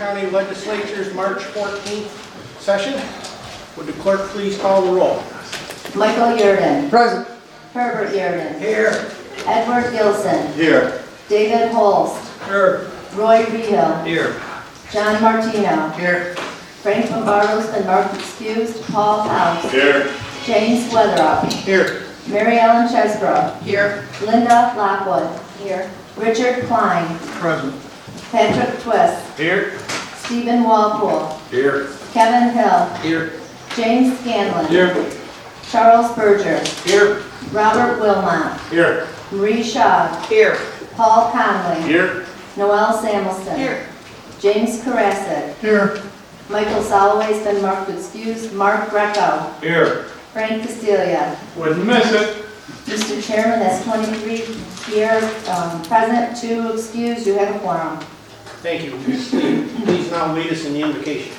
County Legislature's March 14th session. Would the clerk please call the roll? Michael Yurden. Present. Herbert Yurden. Here. Edward Gilson. Here. David Holst. Here. Roy Real. Here. John Martino. Here. Frank Lombardo's been marked excused. Paul House. Here. James Weatherup. Here. Mary Ellen Chesbrough. Here. Linda Lockwood. Here. Richard Klein. Present. Patrick Twist. Here. Stephen Walpole. Here. Kevin Hill. Here. James Scanlon. Here. Charles Berger. Here. Robert Wilmot. Here. Marie Shaw. Here. Paul Conley. Here. Noel Samuelson. Here. James Karasik. Here. Michael Soloway's been marked excused. Mark Greco. Here. Frank Castilla. Wouldn't miss it. Mr. Chairman, that's 23 here, present, 2 excused. You have a quorum. Thank you. Please now lead us in the invocation.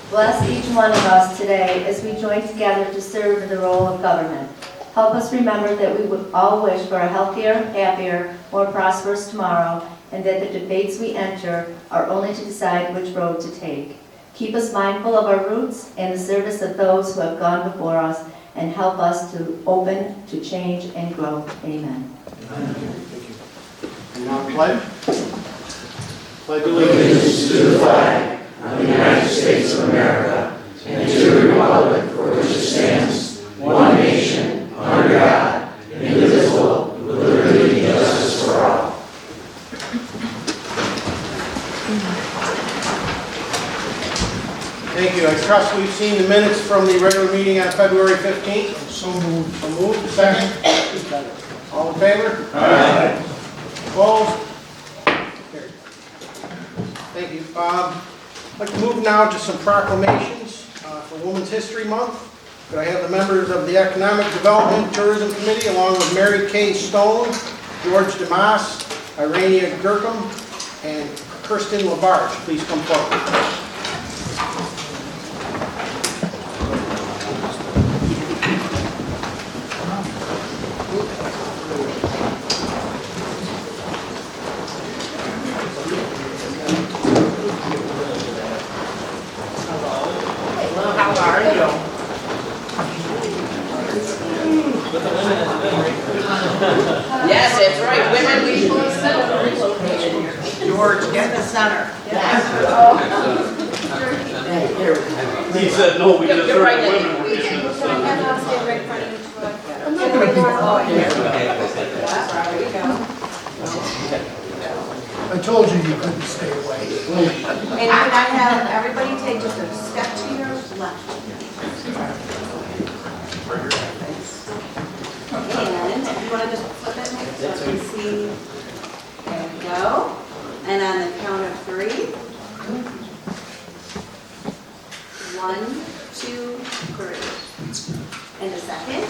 Bless each one of us today as we join together to serve in the role of government. Help us remember that we would all wish for a healthier, happier, more prosperous tomorrow, and that the debates we enter are only to decide which road to take. Keep us mindful of our roots and the service of those who have gone before us, and help us to open to change and grow. Amen. Thank you. And now pledge. Pledge allegiance to the flag of the United States of America and to the republic for which it stands, one nation, under God, indivisible, with liberty and justice for all. Thank you. I trust we've seen the minutes from the regular meeting on February 15th. So moved. So moved. Second. All in favor? Aye. Opposed? Carried. Thank you. I'd like to move now to some proclamations for Women's History Month. Could I have the members of the Economic Development Tourism Committee, along with Mary Kay Stone, George DeMoss, Irania Gurkham, and Kirsten Labarge, please come forward. Yes, that's right. Women, we George, get in the center. He said no, we just You're right, heard Lily. women were getting the center. I told you you couldn't stay away. And could I have everybody take just a step to your left? And if you want to just flip it next so I can see. There we go. And on the count of 3. 1, 2, 3. And a second.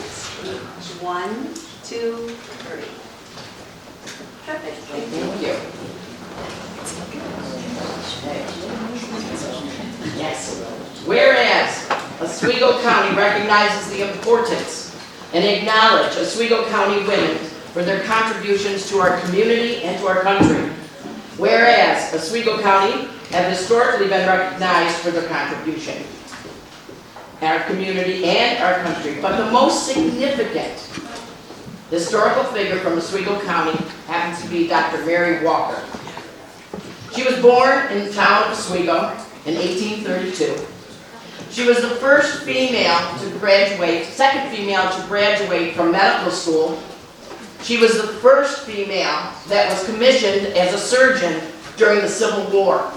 1, 2, 3. Perfect. Thank you. Thank you. Yes. Whereas Oswego County recognizes the importance and acknowledge Oswego County women for their contributions to our community and to our country. Whereas Oswego County have historically been recognized for their contribution in our community and our country. But the most significant historical figure from Oswego County happens to be Dr. Mary Walker. She was born in the town of Oswego in 1832. She was the first female to graduate, second female to graduate from medical school. She was the first female that was commissioned as a surgeon during the Civil War.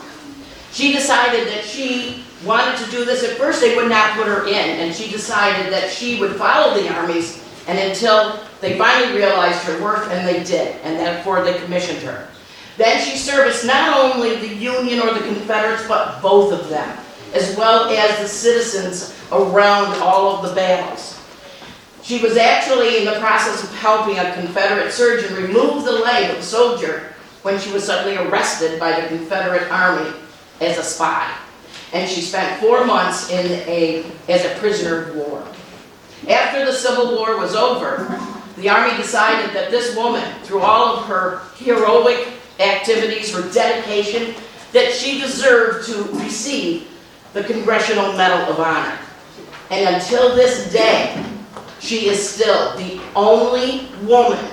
She decided that she wanted to do this. At first they would not put her in, and she decided that she would follow the armies and until they finally realized her worth, and they did, and therefore they commissioned her. Then she serviced not only the Union or the Confederates, but both of them, as well as the citizens around all of the battles. She was actually in the process of helping a Confederate surgeon remove the leg of a soldier when she was suddenly arrested by the Confederate Army as a spy. And she spent 4 months as a prisoner of war. After the Civil War was over, the Army decided that this woman, through all of her heroic activities, her dedication, that she deserved to receive the Congressional Medal of Honor. And until this day, she is still the only woman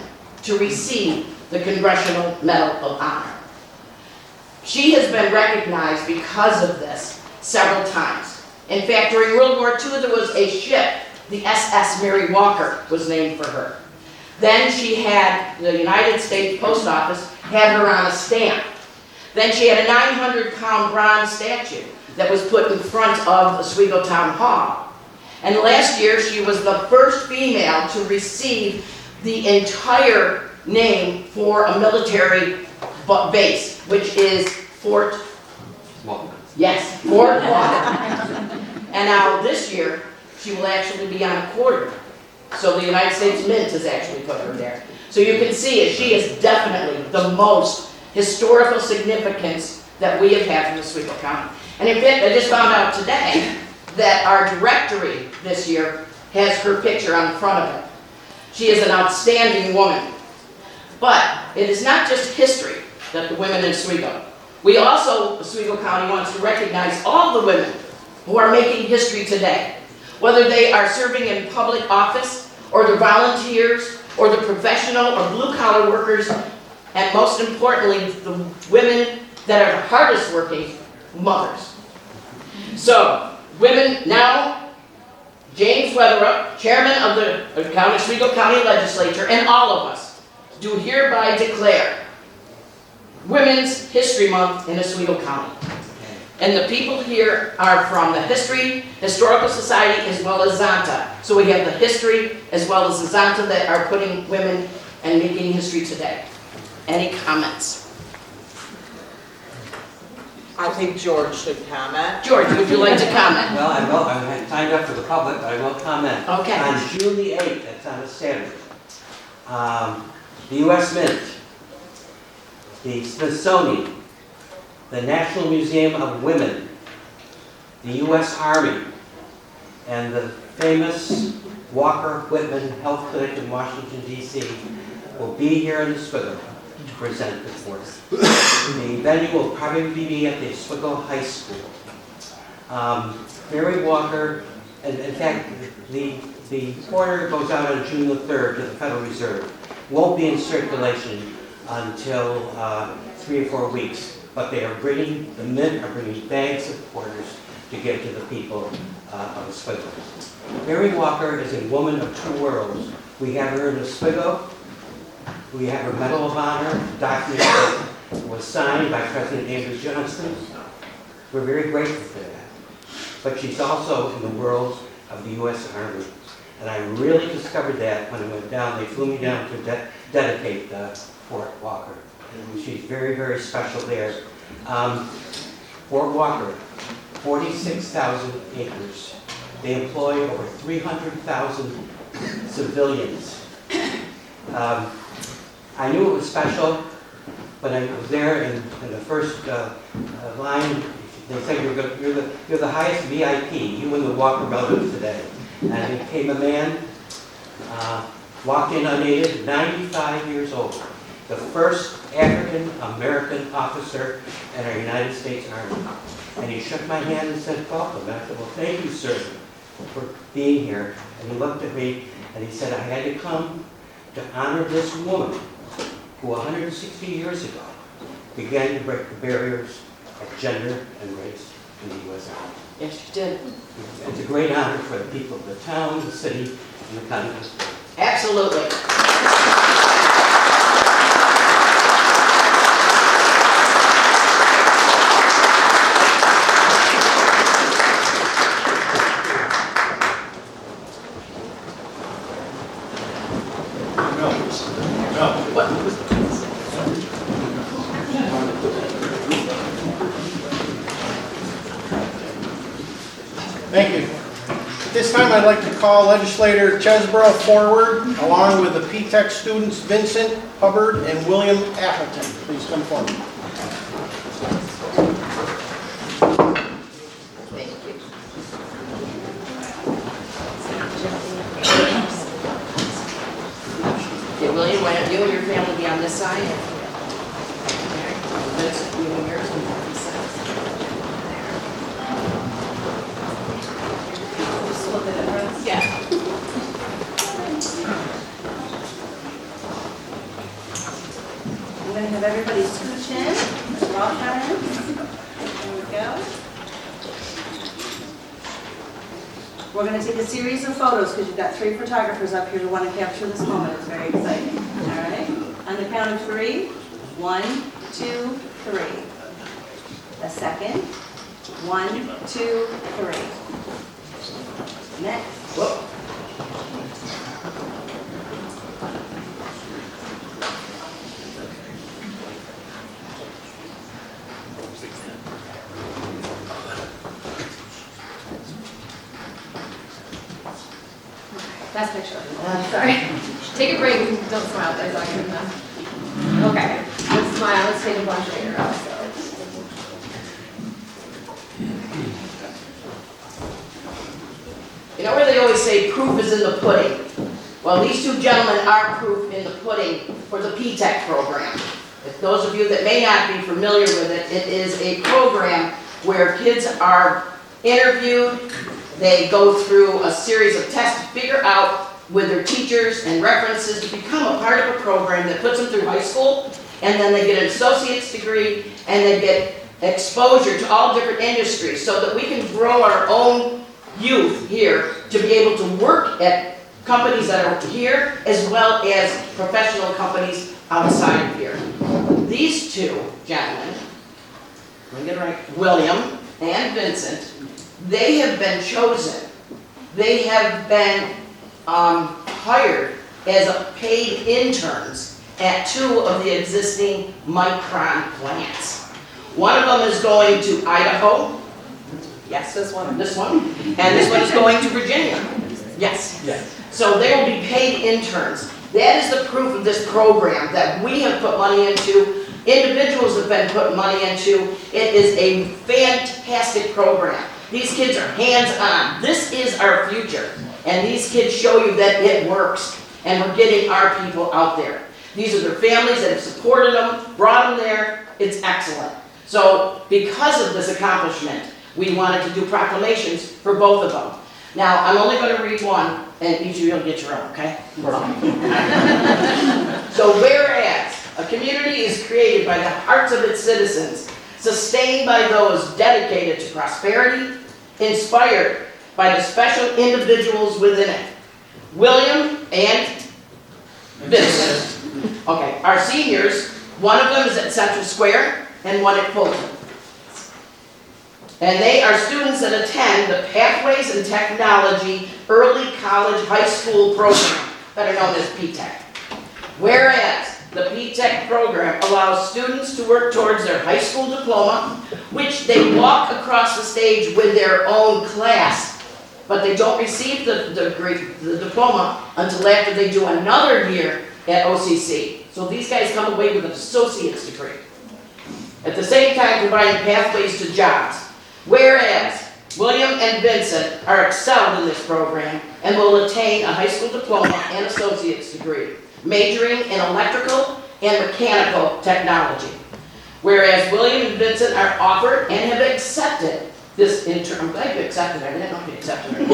to receive the Congressional Medal of Honor. She has been recognized because of this several times. In fact, during World War II, there was a ship, the SS Mary Walker, was named for her. Then she had, the United States Post Office had her on a stamp. Then she had a 900-pound bronze statue that was put in front of Oswego Town Hall. And last year, she was the first female to receive the entire name for a military base, which is Fort Walker. Yes, Fort Walker. And now this year, she will actually be on a quarter. So the United States Mint has actually put her there. So you can see it, she is definitely the most historical significance that we have had from Oswego County. And in fact, I just found out today that our directory this year has her picture on the front of it. She is an outstanding woman. But it is not just history that the women in Oswego. We also, Oswego County wants to recognize all the women who are making history today. Whether they are serving in public office, or the volunteers, or the professional or blue-collar workers, and most importantly, the women that are the hardest working mothers. So, women now, James Weatherup, chairman of the Oswego County Legislature, and all of us do hereby declare Women's History Month in Oswego County. And the people here are from the Historical Society, as well as Zonta. So we have the history, as well as the Zonta that are putting women and making history today. Any comments? I think George should comment. George, would you like to comment? Well, I will. I'm signed up for the public, but I will comment. Okay. On June the 8th, that's on a Saturday, the U.S. Mint, the Smithsonian, the National Museum of Women, the U.S. Army, and the famous Walker Whitman Health Clinic in Washington, D.C. will be here in Oswego to present the course. The venue will probably be at the Oswego High School. Mary Walker, and in fact, the order goes out on June the 3rd to the Federal Reserve. Won't be in circulation until 3 or 4 weeks. But they are bringing, the Mint are bringing bags of quarters to give to the people of Oswego. Mary Walker is a woman of two worlds. We have her in Oswego. We have her Medal of Honor, document that was signed by President Andrew Johnson. We're very grateful for that. But she's also in the world of the U.S. Army. And I really discovered that when I went down. They flew me down to dedicate Fort Walker. She's very, very special there. Fort Walker, 46,000 acres. They employ over 300,000 civilians. I knew it was special when I was there in the first line. They said you're the highest VIP. You and the Walker brothers today. And he came a man, walked in unaided, 95 years old. The first African-American officer in our United States Army. And he shook my hand and said, welcome. And I said, well, thank you, sir, for being here. And he looked at me and he said, I had to come to honor this woman who 160 years ago began to break the barriers of gender and race in the U.S. Army. Yes, you did. It's a great honor for the people of the town, the city, and the county. Absolutely. Thank you. At this time, I'd like to call Legislator Chesborough forward, along with the P-TECH students Vincent Hubbard and William Appleton. Please come forward. Thank you. all friends. There we go. We're going to take a series of photos because you've got 3 photographers up here who want to capture this moment. It's very exciting. All right? On the count of 3. 1, 2, 3. A second. 1, 2, 3. Next. Whoop. Last picture. Sorry. Take a break and don't smile. That's not good enough. Okay. Let's smile. Let's take a bunch later also. You know where they always say proof is in the pudding? Well, these 2 gentlemen are proof in the pudding for the PTEC program. If those of you that may not be familiar with it, it is a program where kids are interviewed. They go through a series of tests to figure out with their teachers and references to become a part of a program that puts them through high school, and then they get an associate's degree, and they get exposure to all different industries so that we can grow our own youth here to be able to work at companies that are here as well as professional companies outside of here. These 2 gentlemen, let me get it right, William and Vincent, they have been chosen. They have been hired as paid interns at 2 of the existing Micron plants. One of them is going to Idaho. Yes, this one. And this one is going to Virginia. Yes. So they will be paid interns. That is the proof of this program that we have put money into. Individuals have been putting money into. It is a fantastic program. These kids are hands-on. This is our future. And these kids show you that it works. And we're getting our people out there. These are their families that have supported them, brought them there. It's excellent. So because of this accomplishment, we wanted to do proclamations for both of them. Now, I'm only going to read one, and each of you will get your own, okay? So whereas a community is created by the hearts of its citizens, sustained by those dedicated to prosperity, inspired by the special individuals within it. William and Vincent, okay, our seniors, one of them is at Central Square and one at Fulton. And they are students that attend the Pathways in Technology Early College High School program, better known as PTEC. Whereas the PTEC program allows students to work towards their high school diploma, which they walk across the stage with their own class, but they don't receive the diploma until after they do another year at OCC. So these guys come away with an associate's degree. At the same time, providing pathways to jobs. Whereas William and Vincent are excelled in this program and will attain a high school diploma and associate's degree, majoring in electrical and mechanical technology. Whereas William and Vincent are offered and have accepted this I'm glad you accepted it. I didn't know if you accepted it.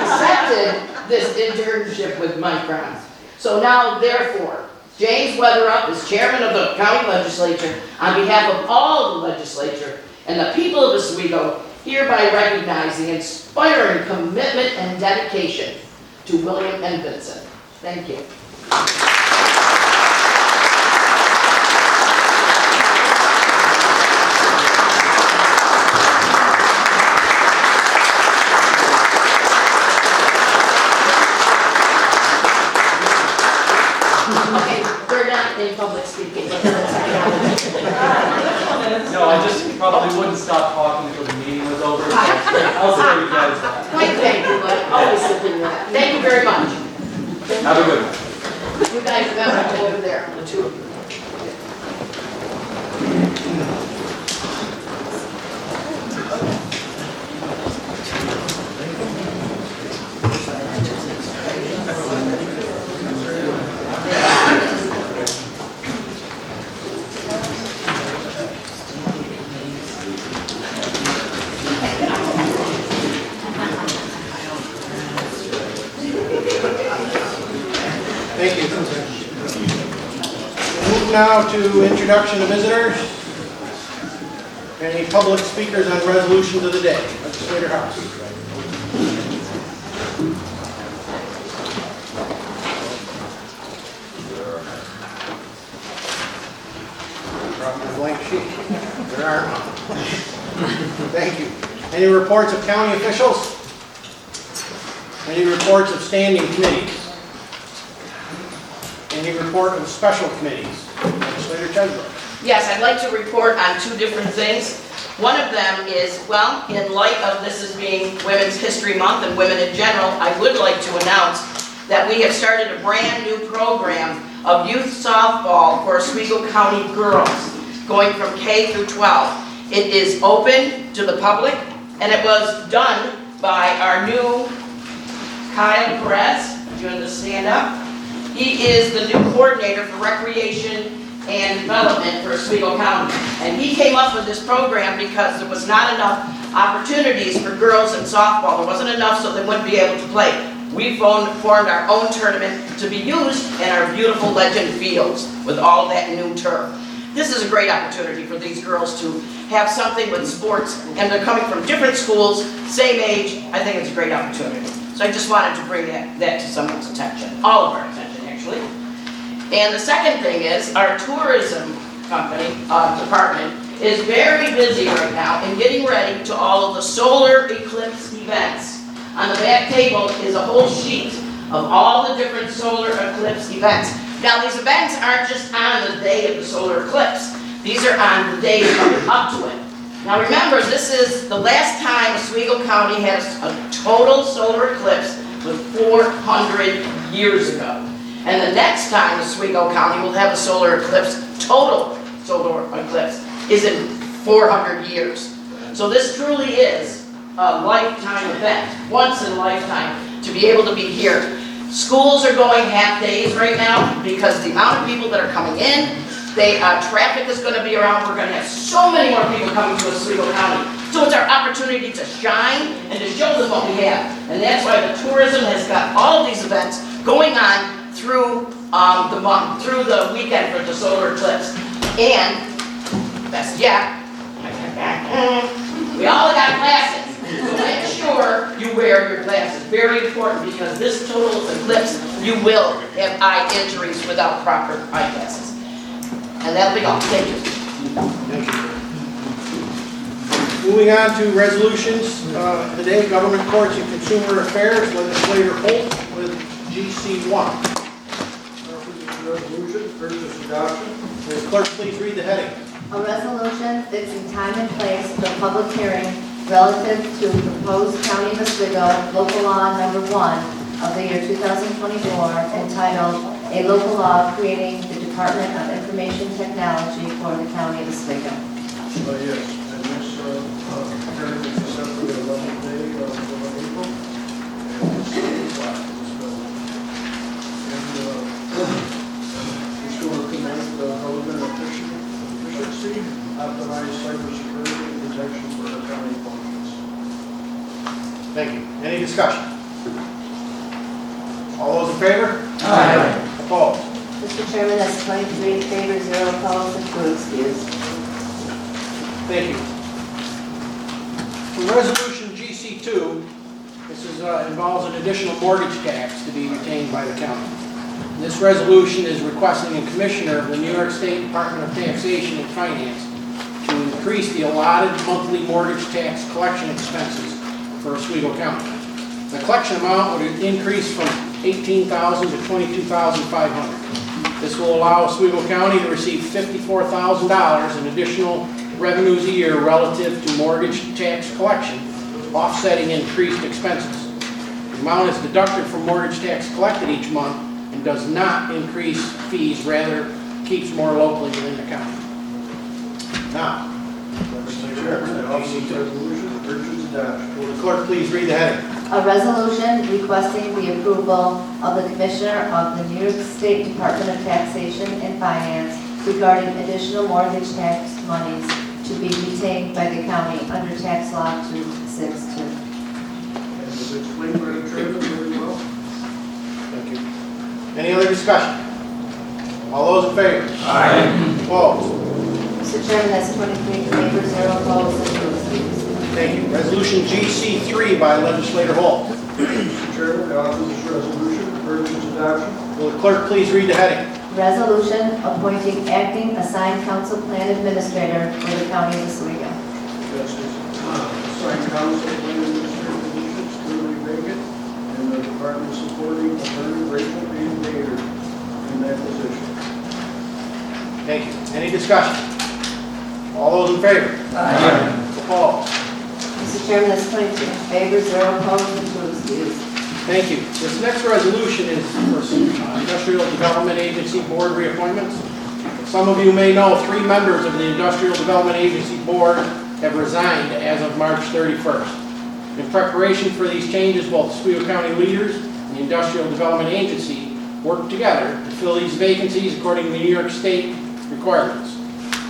Accepted this internship with Micron. So now, therefore, James Weatherup is chairman of the county legislature on behalf of all the legislature and the people of Oswego hereby recognize the inspiring commitment and dedication to William and Vincent. Thank you. Okay, they're not in public speaking. No, I just probably wouldn't stop talking until the meeting was over, so I'll save you guys that. Thank you, but always something that. Thank you very much. Have a good one. You guys got over there, the 2 of you. Thank you. Move now to introduction to visitors. Any public speakers on resolutions of the day? Legislator House. Dropping a blank sheet. There are none. Thank you. Any reports of county officials? Any reports of standing committees? Any report of special committees? Legislator Chesbrook. Yes, I'd like to report on two different things. One of them is, well, in light of this as being Women's History Month and women in general, I would like to announce that we have started a brand new program of youth softball for Oswego County girls, going from K through 12. It is open to the public, and it was done by our new Kyle Perez. Do you want to stand up? He is the new coordinator for recreation and development for Oswego County. And he came up with this program because there was not enough opportunities for girls in softball. There wasn't enough so they wouldn't be able to play. We formed our own tournament to be used in our beautiful Legend fields with all that new turf. This is a great opportunity for these girls to have something with sports, and they're coming from different schools, same age. I think it's a great opportunity. So I just wanted to bring that to someone's attention, all of our attention actually. And the second thing is our tourism company, department, is very busy right now in getting ready to all of the solar eclipse events. On the back table is a whole sheet of all the different solar eclipse events. Now these events aren't just on the day of the solar eclipse. These are on the days coming up to it. Now remember, this is the last time Oswego County has a total solar eclipse was 400 years ago. And the next time Oswego County will have a solar eclipse, total solar eclipse, is in 400 years. So this truly is a lifetime event, once in a lifetime, to be able to be here. Schools are going half days right now because the amount of people that are coming in, traffic is going to be around. We're going to have so many more people coming to Oswego County. So it's our opportunity to shine and to show them what we have. And that's why the tourism has got all of these events going on through the month, through the weekend for the solar eclipse. And, best yet, we all got glasses. So make sure you wear your glasses. Very important, because this total eclipse, you will have eye injuries without proper eyeglasses. And that'll be all. Thank you. Thank you. Moving on to resolutions today, Government Courts and Consumer Affairs, Legislator Holt with GC1. Resolution, urges adoption. Will Clerk please read the heading? A resolution fixing time and place for a public hearing relative to proposed County of Oswego Local Law Number 1 of the year 2024 entitled A Local Law Creating the Department of Information Technology for the County of Oswego. Yes, and this hearing is set for the 11th day of April. And it's 7 o'clock in this building. And it's going to promote government efficiency, optimize cybersecurity and protection for the county functions. Thank you. Any discussion? All those in favor? Aye. Opposed? Mr. Chairman, that's 23 in favor, 0 opposed, and 2 excused. Thank you. For resolution GC2, this involves an additional mortgage tax to be retained by the county. This resolution is requesting a commissioner of the New York State Department of Taxation and Finance to increase the allotted monthly mortgage tax collection expenses for Oswego County. The collection amount would increase from $18,000 to $22,500. This will allow Oswego County to receive $54,000 in additional revenues a year relative to mortgage tax collection, offsetting increased expenses. The amount is deducted from mortgage tax collected each month and does not increase fees, rather keeps more locally within the county. Now, Chairman, resolution, urges adoption. will the clerk please read the heading? A resolution requesting the approval of the Commissioner of the New York State Department of Taxation and Finance regarding additional mortgage tax monies to be retained by the county under tax law 262. And it's explained by the chairman very well. Thank you. Any other discussion? All those in favor? Aye. Opposed? Mr. Mr. Chairman, that's 23 in favor, 0 opposed, and 2 excused. Thank you. Resolution GC3 by Legislator Hall. Mr. Chairman, I offer this resolution for urgent adoption. Will the clerk please read the heading? Resolution appointing acting assigned council plan administrator for the county of Oswego. Justice, assigned council plan administrator position is currently vacant, and the department is supporting Attorney Rachel B. Bader in that position. Thank you. Any discussion? All those in favor? Aye. Opposed? Mr. Chairman, that's 22 in favor, 0 opposed, and 2 excused. Thank you. This next resolution is for some Industrial Development Agency Board reappointments. Some of you may know 3 members of the Industrial Development Agency Board have resigned as of March 31st. In preparation for these changes, both Oswego County leaders and the Industrial Development Agency worked together to fill these vacancies according to New York State requirements.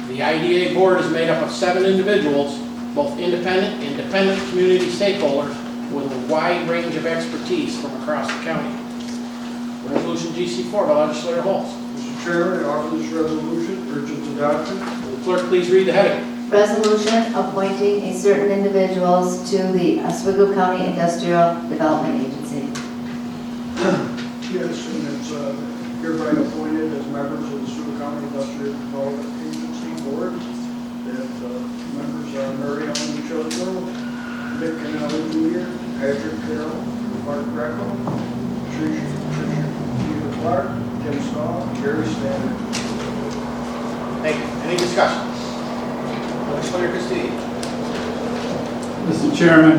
The IDA Board is made up of 7 individuals, both independent and dependent community stakeholders with a wide range of expertise from across the county. Resolution GC4 by Legislator Holmes. Mr. Chairman, I offer this resolution for urgent adoption. Will the clerk please read the heading? Resolution appointing a certain individuals to the Oswego County Industrial Development Agency. Yes, and it's hereby appointed as members of the Oswego County Industrial Development Agency Board. That members are Mary Ellen Choco, Nick Canale Jr., Patrick Carroll, Mark Greco, Tricia Clark, Tim Stahl, Jerry Standard. Thank you. Any discussion? Legislator Castillo. Mr. Chairman,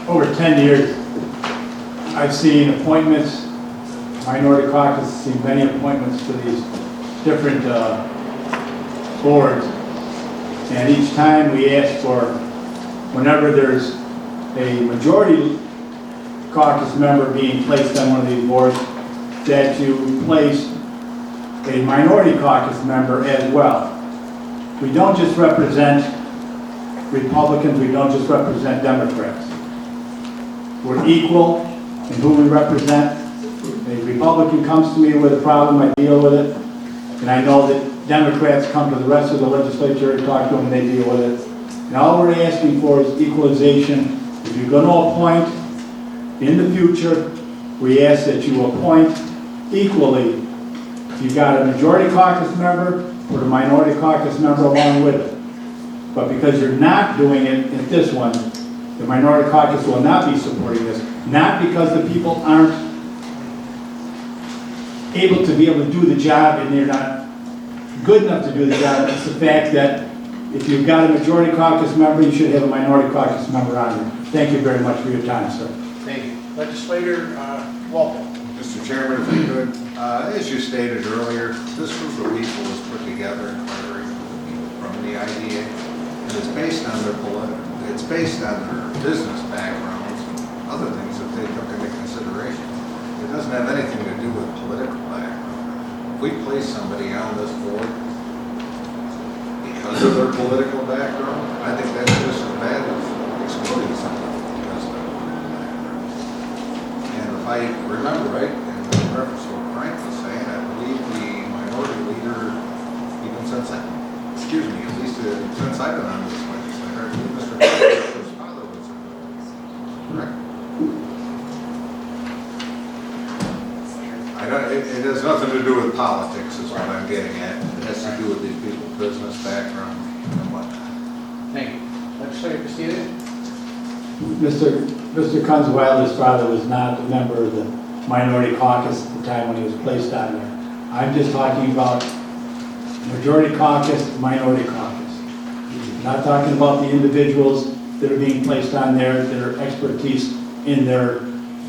over 10 years, I've seen appointments, Minority Caucus has seen many appointments to these different boards. And each time we ask for, whenever there's a majority caucus member being placed on one of these boards, that you place a minority caucus member as well. We don't just represent Republicans, we don't just represent Democrats. We're equal in who we represent. A Republican comes to me with a problem, I deal with it. And I know that Democrats come to the rest of the legislature and talk to them and they deal with it. And all we're asking for is equalization. If you're going to appoint in the future, we ask that you appoint equally. If you've got a majority caucus member, put a minority caucus member along with it. But because you're not doing it at this one, the minority caucus will not be supporting this. Not because the people aren't able to do the job and they're not good enough to do the job. It's the fact that if you've got a majority caucus member, you should have a minority caucus member on there. Thank you very much for your time, sir. Thank you. Legislator Walpole. Mr. Chairman, if I could, as you stated earlier, this group of people was put together from the IDA, and it's based on their business backgrounds, and other things that they took into consideration. It doesn't have anything to do with political background. If we place somebody on this board because of their political background, I think that's just as bad as excluding somebody because of their political background. And if I remember right, in reference to what Frank was saying, I believe the minority leader, even since at least since I've been on this legislature, Mr. Frank, his father was correct. It has nothing to do with politics, is what I'm getting at. It has to do with these people's business background and whatnot. Thank you. Legislator Castillo. Mr. Kunzweiler's father was not a member of the minority caucus at the time when he was placed on there. I'm just talking about majority caucus, minority caucus. I'm not talking about the individuals that are being placed on there, their expertise in their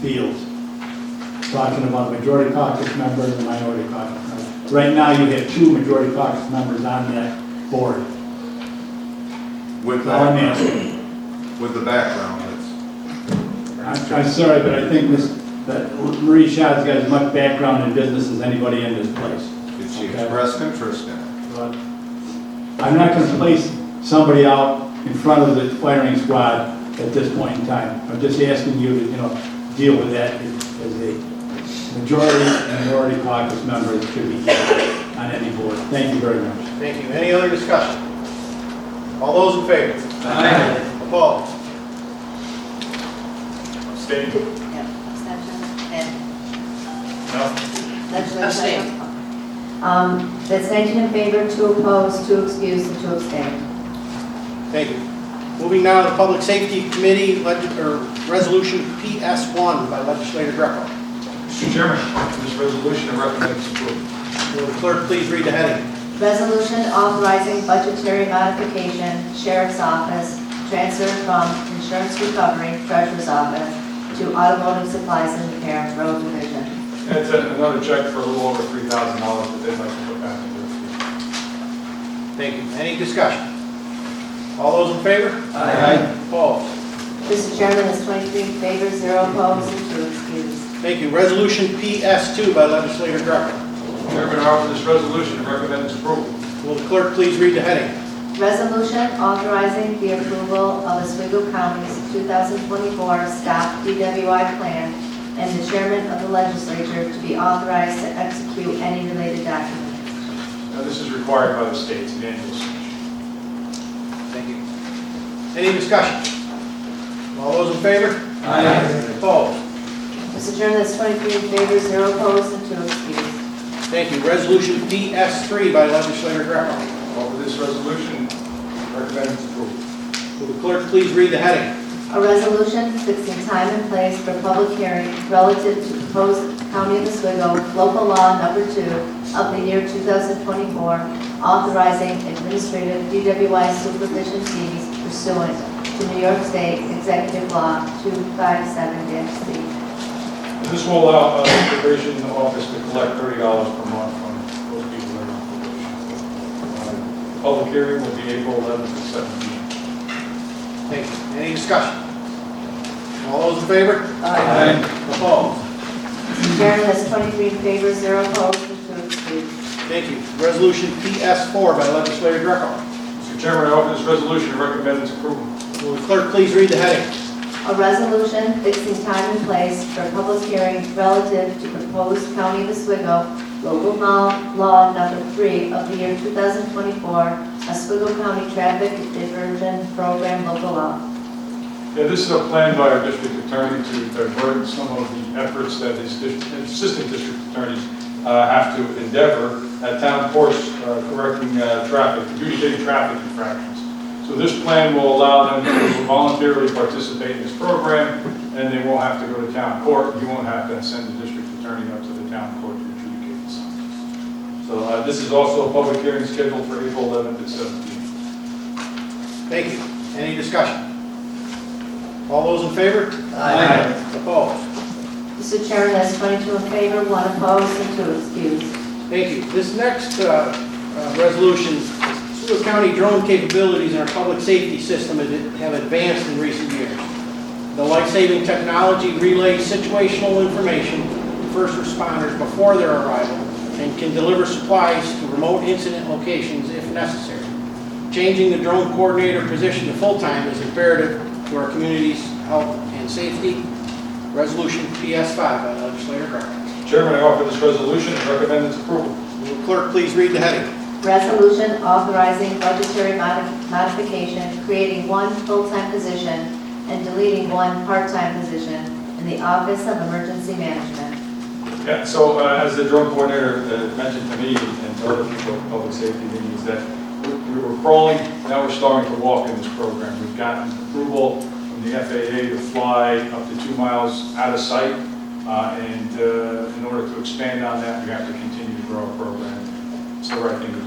fields. I'm talking about a majority caucus member and a minority caucus member. Right now you have 2 majority caucus members on that board. With the background, I'm sorry, but I think that Marie Schaad's got as much background in business as anybody in this place. Did she express interest in it? But I'm not going to place somebody out in front of the firing squad at this point in time. I'm just asking you to, deal with that as a majority and minority caucus member that should be here. on any board. Thank you very much. Thank you. Any other discussion? All those in favor? Aye. Opposed? Abstain. Yeah, abstention, and No. legislature. That's 19 in favor, 2 opposed, 2 excused, and 2 abstained. Thank you. Moving now to the Public Safety Committee, Resolution PS1 by Legislator Greco. Mr. Chairman, on this resolution, I recommend its approval. Will the clerk please read the heading? Resolution authorizing budgetary modification, Sheriff's Office, transfer from Insurance Recovery, Treasurer's Office, to Automotive Supplies and Repair, Road Division. It's another check for a little over $3,000 that they'd like to put back into the field. Thank you. Any discussion? All those in favor? Aye. Opposed? Mr. Chairman, that's 23 in favor, 0 opposed, and 2 excused. Thank you. Resolution PS2 by Legislator Greco. Chairman, I offer this resolution and recommend its approval. Will the clerk please read the heading? Resolution authorizing the approval of Oswego County's 2024 STOP DWI plan and the chairman of the legislature to be authorized to execute any related documents. Now, this is required by the state's annual submission. Thank you. Any discussion? All those in favor? Aye. Opposed? Mr. Chairman, that's 23 in favor, 0 opposed, and 2 excused. Thank you. Resolution PS3 by Legislator Greco. Offer this resolution, recommend its approval. Will the clerk please read the heading? A resolution fixing time and place for public hearing relative to proposed County of Oswego Local Law Number 2 of the year 2024, authorizing administrative DWI supervision fees pursuant to New York State Executive Law 257-C. This will allow the probation office to collect $30 per month from those people that are on probation. Public hearing will be April 11th at 7 p.m. Thank you. Any discussion? All those in favor? Aye. Opposed? Mr. Chairman, that's 23 in favor, 0 opposed, and 2 excused. Thank you. Resolution PS4 by Legislator Greco. Mr. Chairman, I offer this resolution and recommend its approval. Will the clerk please read the heading? A resolution fixing time and place for public hearing relative to proposed County of Oswego Local Law Number 3 of the year 2024, Oswego County Traffic Diversion Program Local Law. Yeah, this is a plan by our district attorney to divert some of the efforts that his assistant district attorneys have to endeavor at town courts correcting adjudicating traffic infractions. So this plan will allow them to voluntarily participate in this program, and they won't have to go to town court. You won't have to send the district attorney up to the town court to adjudicate the summons. So this is also a public hearing scheduled for April 11th at 7 p.m. Thank you. Any discussion? All those in favor? Aye. Opposed? Mr. Chairman, that's 22 in favor, 1 opposed, and 2 excused. Thank you. This next resolution, Oswego County drone capabilities in our public safety system have advanced in recent years. The life-saving technology relays situational information to first responders before their arrival and can deliver supplies to remote incident locations if necessary. Changing the drone coordinator position to full-time is imperative to our community's health and safety. Resolution PS5 by Legislator Greco. Chairman, I offer this resolution and recommend its approval. Will the clerk please read the heading? Resolution authorizing budgetary modification, creating 1 full-time position and deleting 1 part-time position in the Office of Emergency Management. Yeah, so as the drone coordinator mentioned to me and to other people at public safety meetings, that we were crawling, now we're starting to walk in this program. We've gotten approval from the FAA to fly up to 2 miles out of sight, and in order to expand on that, we have to continue to grow our program. It's the right thing to do.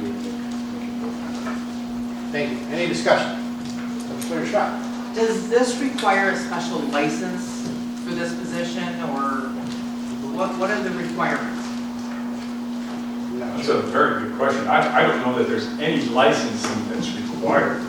Thank you. Any discussion? Legislator Schott. Does this require a special license for this position, or what are the requirements? That's a very good question. I don't know that there's any licensing that's required.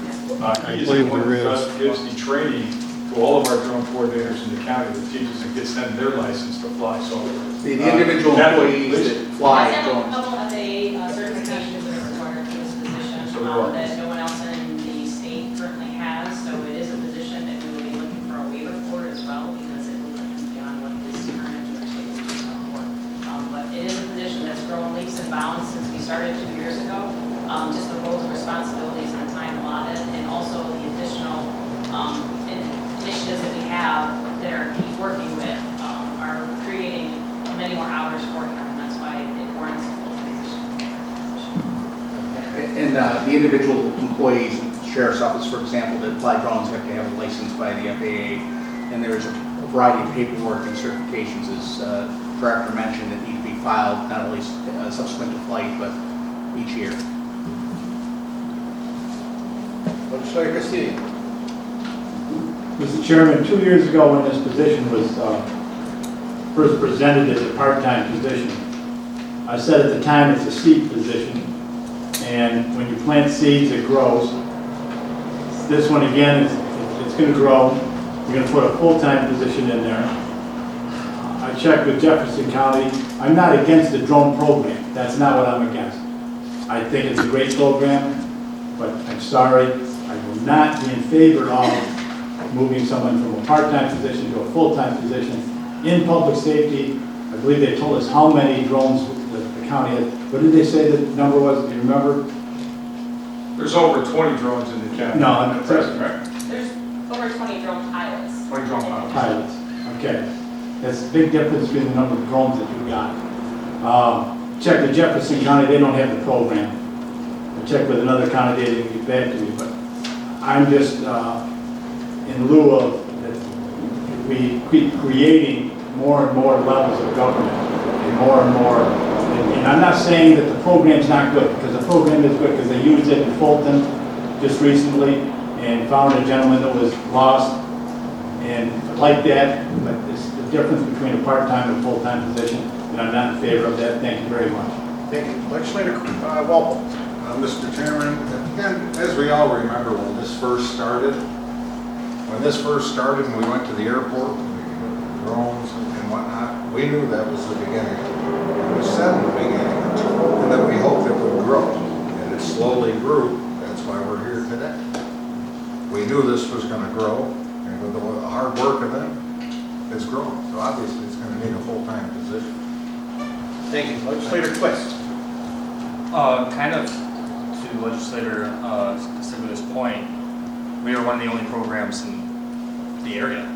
He is the one who gives the training to all of our drone coordinators in the county that teaches and gets them their license to fly. So The individual employees that fly I have a drones. couple of FAA certifications that are required for this position that no one else in the state currently has. So it is a position that we will be looking for a waiver for as well, because it will look beyond what is current New York State for. But it is a position that's grown leaps and bounds since we started responsibilities and time allotted, and also the additional initiatives that we have that he's working with are creating many more hours for him, and that's why it warrants a full-time position. And the individual employees, sheriff's office, for example, that fly drones have to have a license by the FAA, and there's a variety of paperwork and certifications, as Director mentioned, that need to be filed, not only subsequent to flight, but each year. Legislator Castillo. Mr. Chairman, 2 years ago when this position was first presented as a part-time position, I said at the time it's a seed position, and when you plant seeds, it grows. This one again, it's going to grow. You're going to put a full-time position in there. I checked with Jefferson County. I'm not against the drone program. That's not what I'm against. I think it's a great program, but I'm sorry, I will not be in favor of moving someone from a part-time position to a full-time position in public safety. I believe they told us how many drones the county had. What did they say the number was? Do you remember? There's over 20 drones in the county. No, at present, right? There's over 20 drone pilots. 20 drone pilots. Pilots. Okay. That's a big difference between the number of drones that you got. Checked with Jefferson County, they don't have the program. I checked with another county, they didn't get back to me, but I'm just in lieu of that we keep creating more and more levels of government and more and more. And I'm not saying that the program's not good, because the program is good, because they used it in Fulton just recently and found a gentleman that was lost and like that, but it's the difference between a part-time and full-time position, and I'm not in favor of that. Thank you very much. Thank you. Legislator Walpole. Mr. Chairman, again, as we all remember when this first started, and we went to the airport, and drones and whatnot, we knew that was the beginning. It was said in the beginning, and that we hoped it would grow, and it slowly grew. That's why we're here today. We knew this was going to grow, and with the hard work of them, it's growing. So obviously, it's going to need a full-time position. Thank you. Legislator Twist. Kind of to Legislator Castillo's point, we are one of the only programs in the area.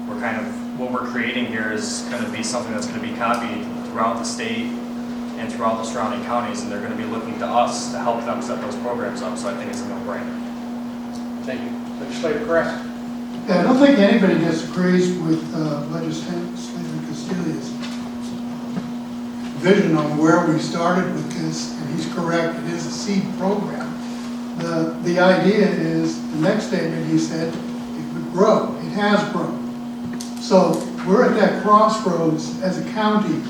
We're kind of, what we're creating here is going to be something that's going to be copied throughout the state and throughout the surrounding counties, and they're going to be looking to us to help them set those programs up, so I think it's a no-brainer. Thank you. Legislator Carrasco. Yeah, I don't think anybody disagrees with Legislator Castillo's vision on where we started with this, and he's correct, it is a seed program. The idea is, the next statement he said, it would grow. It has grown. So we're at that crossroads as a county.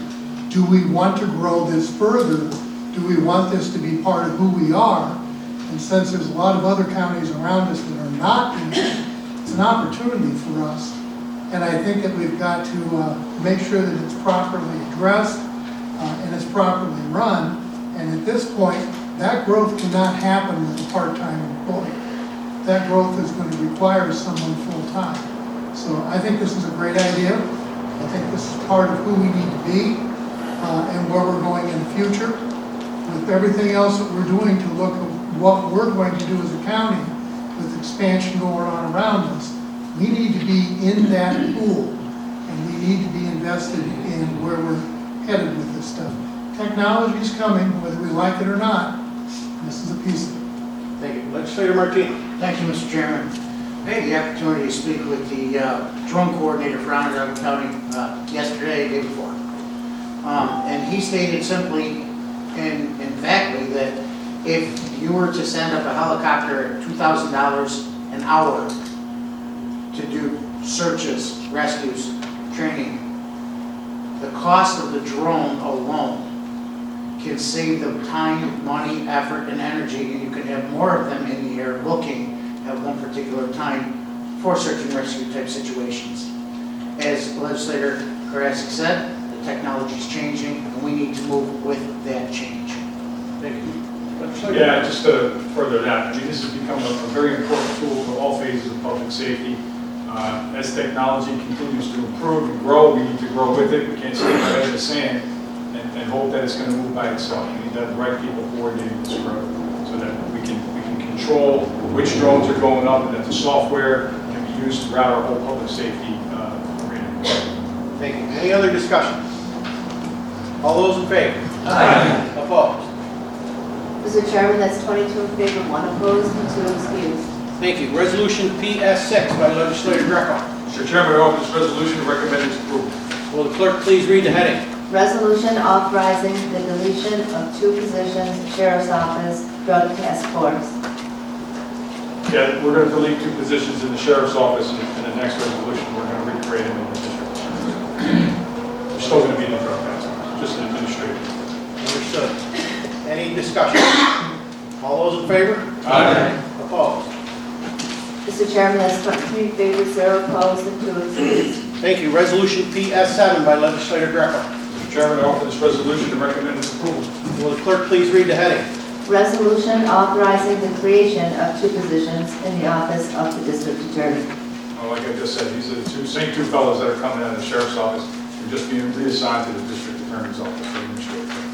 Do we want to grow this further? Do we want this to be part of who we are? And since there's a lot of other counties around us that are not in it, it's an opportunity for us. And I think that we've got to make sure that it's properly addressed and it's properly run. And at this point, that growth cannot happen with a part-time employee. That growth is going to require someone full-time. So I think this is a great idea. I think this is part of who we need to be and where we're going in the future. With everything else that we're doing to look at what we're going to do as a county with expansion going on around us, we need to be in that pool and we need to be invested in where we're headed with this stuff. Technology is coming, whether we like it or not. This is a piece of it. Thank you. Legislator Martinez. Thank you, Mr. Chairman. I had the opportunity to speak with the drone coordinator for Onondaga County yesterday, the day before. And he stated simply and emphatically that if you were to send up a helicopter at $2,000 an hour to do searches, rescues, training, the cost of the drone alone can save them time, money, effort, and energy, and you can have more of them in the air looking at one particular time for search and rescue type situations. As Legislator Karasik said, the technology is changing, and we need to move with that change. Thank you. Yeah, just to further that, I mean, this has become a very important tool for all phases of public safety. As technology continues to improve and grow, we need to grow with it. We can't stand by the sand and hope that it's going to move by itself. We need to have the right people coordinating this growth so that we can control which drones are going up, and that the software can be used throughout our whole public safety arena. Thank you. Any other discussion? All those in favor? Aye. Opposed? Mr. Chairman, that's 22 in favor, 1 opposed, and 2 excused. Thank you. Resolution PS6 by Legislator Greco. Mr. Chairman, I offer this resolution and recommend its approval. Will the clerk please read the heading? Resolution authorizing the deletion of 2 positions, Sheriff's Office, Drug Task Force. Yeah, we're going to delete 2 positions in the sheriff's office, and in the next resolution, we're going to recreate them in the district. They're still going to be in the drug task force, just an administrative. Understood. Any discussion? All those in favor? Aye. Opposed? Mr. Chairman, that's 23 in favor, 0 opposed, and 2 excused. Thank you. Resolution PS7 by Legislator Greco. Mr. Chairman, I offer this resolution and recommend its approval. Will the clerk please read the heading? Resolution authorizing the creation of 2 positions in the office of the district attorney. Well, like I just said, these are the same two fellows that are coming out of the sheriff's office. They're just being reassigned to the district attorney's office for administrative purposes.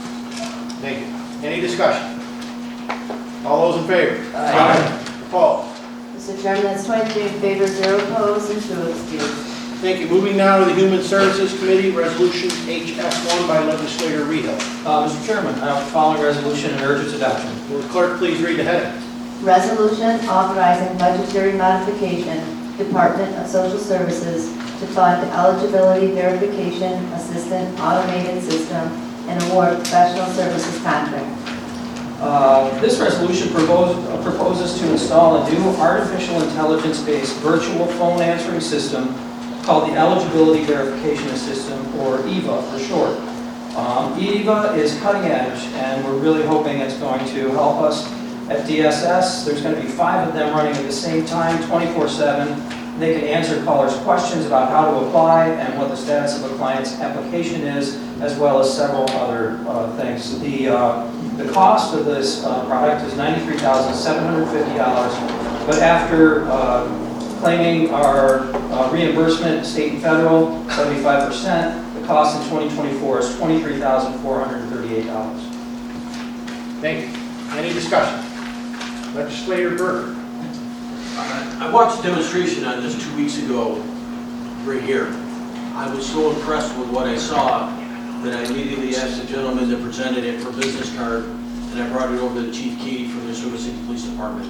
Thank you. Any discussion? All those in favor? Aye. Opposed? Mr. Chairman, that's 23 in favor, 0 opposed, and 2 excused. Thank you. Moving now to the Human Services Committee, Resolution HS1 by Legislator Rehill. Mr. Chairman, I offer the following resolution and urge its adoption. Will the clerk please read the heading? Resolution authorizing budgetary modification, Department of Social Services, to fund eligibility verification assistant automated system and award professional services contract. This resolution proposes to install a new artificial intelligence-based virtual phone answering system called the Eligibility Verification System, or EVA for short. EVA is cutting edge, and we're really hoping it's going to help us at DSS. There's going to be 5 of them running at the same time, 24/7. They can answer callers' questions about how to apply and what the status of a client's application is, as well as several other things. The cost of this product is $93,750, but after claiming our reimbursement, state and federal, 75%, the cost in 2024 is $23,438. Thank you. Any discussion? Legislator Berger. I watched a demonstration on this 2 weeks ago, right here. I was so impressed with what I saw that I immediately asked the gentleman that presented it for a business card, and I brought it over to Chief Katie from the Oswego City Police Department.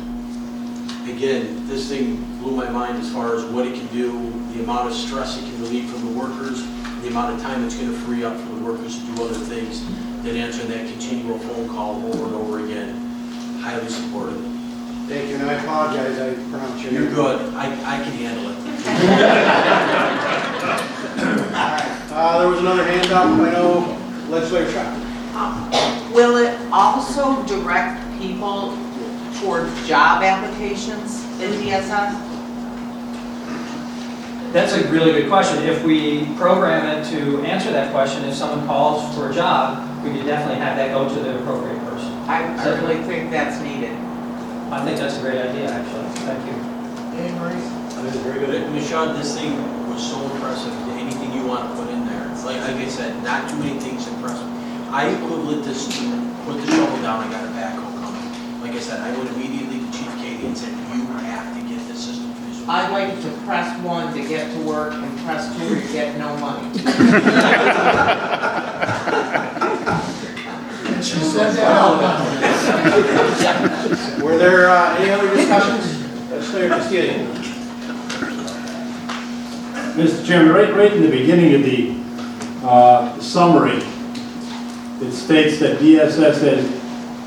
Again, this thing blew my mind as far as what it can do, the amount of stress it can relieve from the workers, the amount of time it's going to free up for the workers to do other things than answering that continual phone call over and over again. Highly supportive. Thank you, and I apologize, I pronounced your name. You're good. I can handle it. There was another hand up, I know, Legislator Shaw. Will it also direct people toward job applications in DSS? That's a really good question. If we program it to answer that question, if someone calls for a job, we can definitely have that go to the appropriate person. I really think that's needed. I think that's a great idea, actually. Thank you. That is very good. Michelle, this thing was so impressive. Anything you want to put in there. It's like I said, not too many things impress me. I would have lit this, put the shovel down, I got a backhoe coming. Like I said, I went immediately to Chief Katie and said, you have to get this system finished. I'd like to press 1 to get to work and press 2 to get no money. She said that out loud. Were there any other discussions? Legislator Castillo. Mr. Chairman, right in the beginning of the summary, it states that DSS has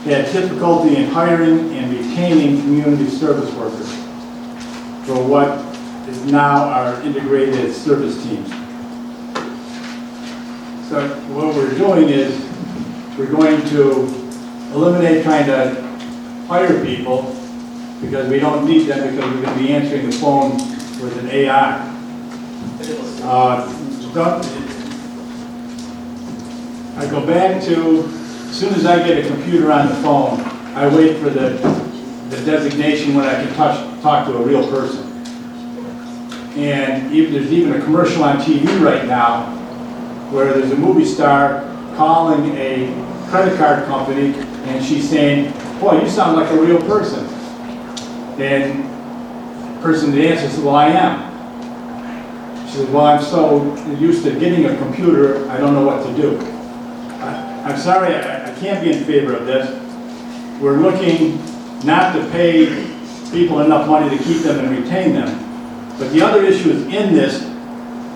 had difficulty in hiring and retaining community service workers for what is now our integrated service teams. So what we're doing is we're going to eliminate trying to hire people because we don't need them because we're going to be answering the phone with an AI. I go back to, as soon as I get a computer on the phone, I wait for the designation when I can talk to a real person. And there's even a commercial on TV right now where there's a movie star calling a credit card company and she's saying, boy, you sound like a real person. And the person that answers said, well, I am. She said, well, I'm so used to getting a computer, I don't know what to do. I'm sorry, I can't be in favor of this. We're looking not to pay people enough money to keep them and retain them. But the other issue is in this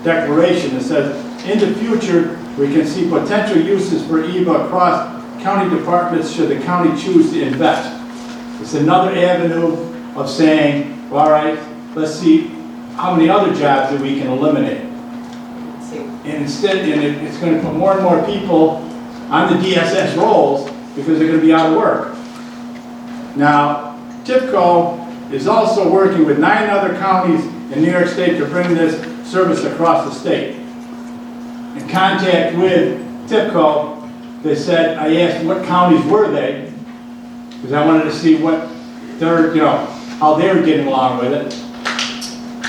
declaration. It says, in the future, we can see potential uses for EVA across county departments should the county choose to invest. It's another avenue of saying, well, all right, let's see how many other jobs that we can eliminate. And instead, it's going to put more and more people on the DSS rolls because they're going to be out of work. Now, TIPCO is also working with 9 other counties in New York State to bring this service across the state. In contact with TIPCO, they said, I asked what counties were they, because I wanted to see what they're, how they were getting along with it.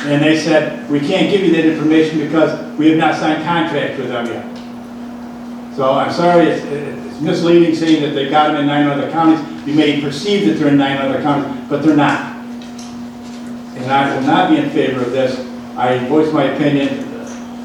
And they said, we can't give you that information because we have not signed contracts with them yet. So I'm sorry, it's misleading saying that they got them in 9 other counties. You may perceive that they're in 9 other counties, but they're not. And I will not be in favor of this. I voiced my opinion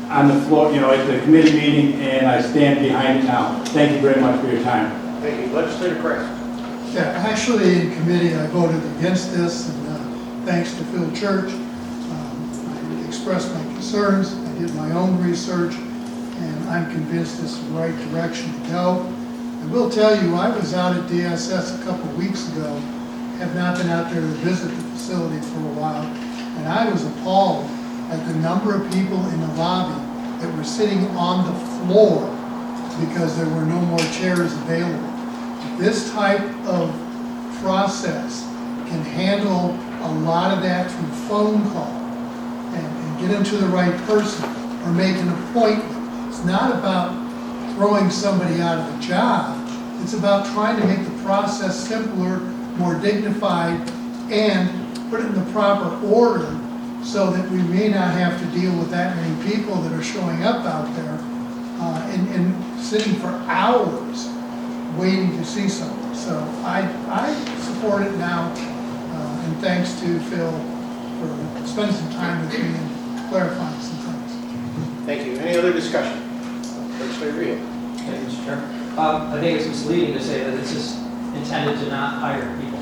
on the floor, at the committee meeting, and I stand behind it now. Thank you very much for your time. Thank you. Legislator Craft. Yeah, actually, in committee, I voted against this, and thanks to Phil Church. I expressed my concerns, I did my own research, and I'm convinced this is the right direction to go. I will tell you, I was out at DSS a couple of weeks ago, have not been out there to visit the facility for a while, and I was appalled at the number of people in the lobby that were sitting on the floor because there were no more chairs available. This type of process can handle a lot of that through phone call and get them to the right person or make an appointment. It's not about throwing somebody out of a job. It's about trying to make the process simpler, more dignified, and put it in the proper order so that we may not have to deal with that many people that are showing up out there and sitting for hours waiting to see someone. So I support it now, and thanks to Phil for spending some time with me and clarifying some things. Thank you. Any other discussion? Legislator Reel. Thank you, Mr. Chair. I think it's misleading to say that this is intended to not hire people.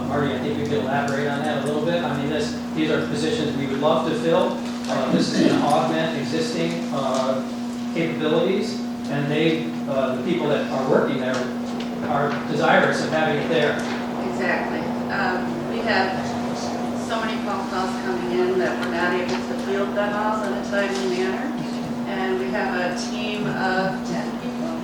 Marty, I think we could elaborate on that a little bit. I mean, these are positions we would love to fill. This is going to augment existing capabilities, and the people that are working there are desirous of having it there. Exactly. We have so many phone calls coming in that we're not able to field them all in a timely manner. And we have a team of 10 people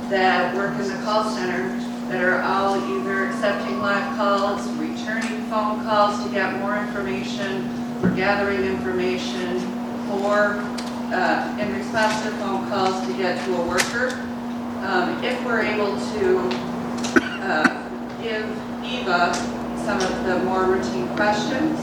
that work in the call center that are all either accepting live calls, returning phone calls to get more information, or gathering information, or in response to phone calls to get to a worker. If we're able to give Eva some of the more routine questions,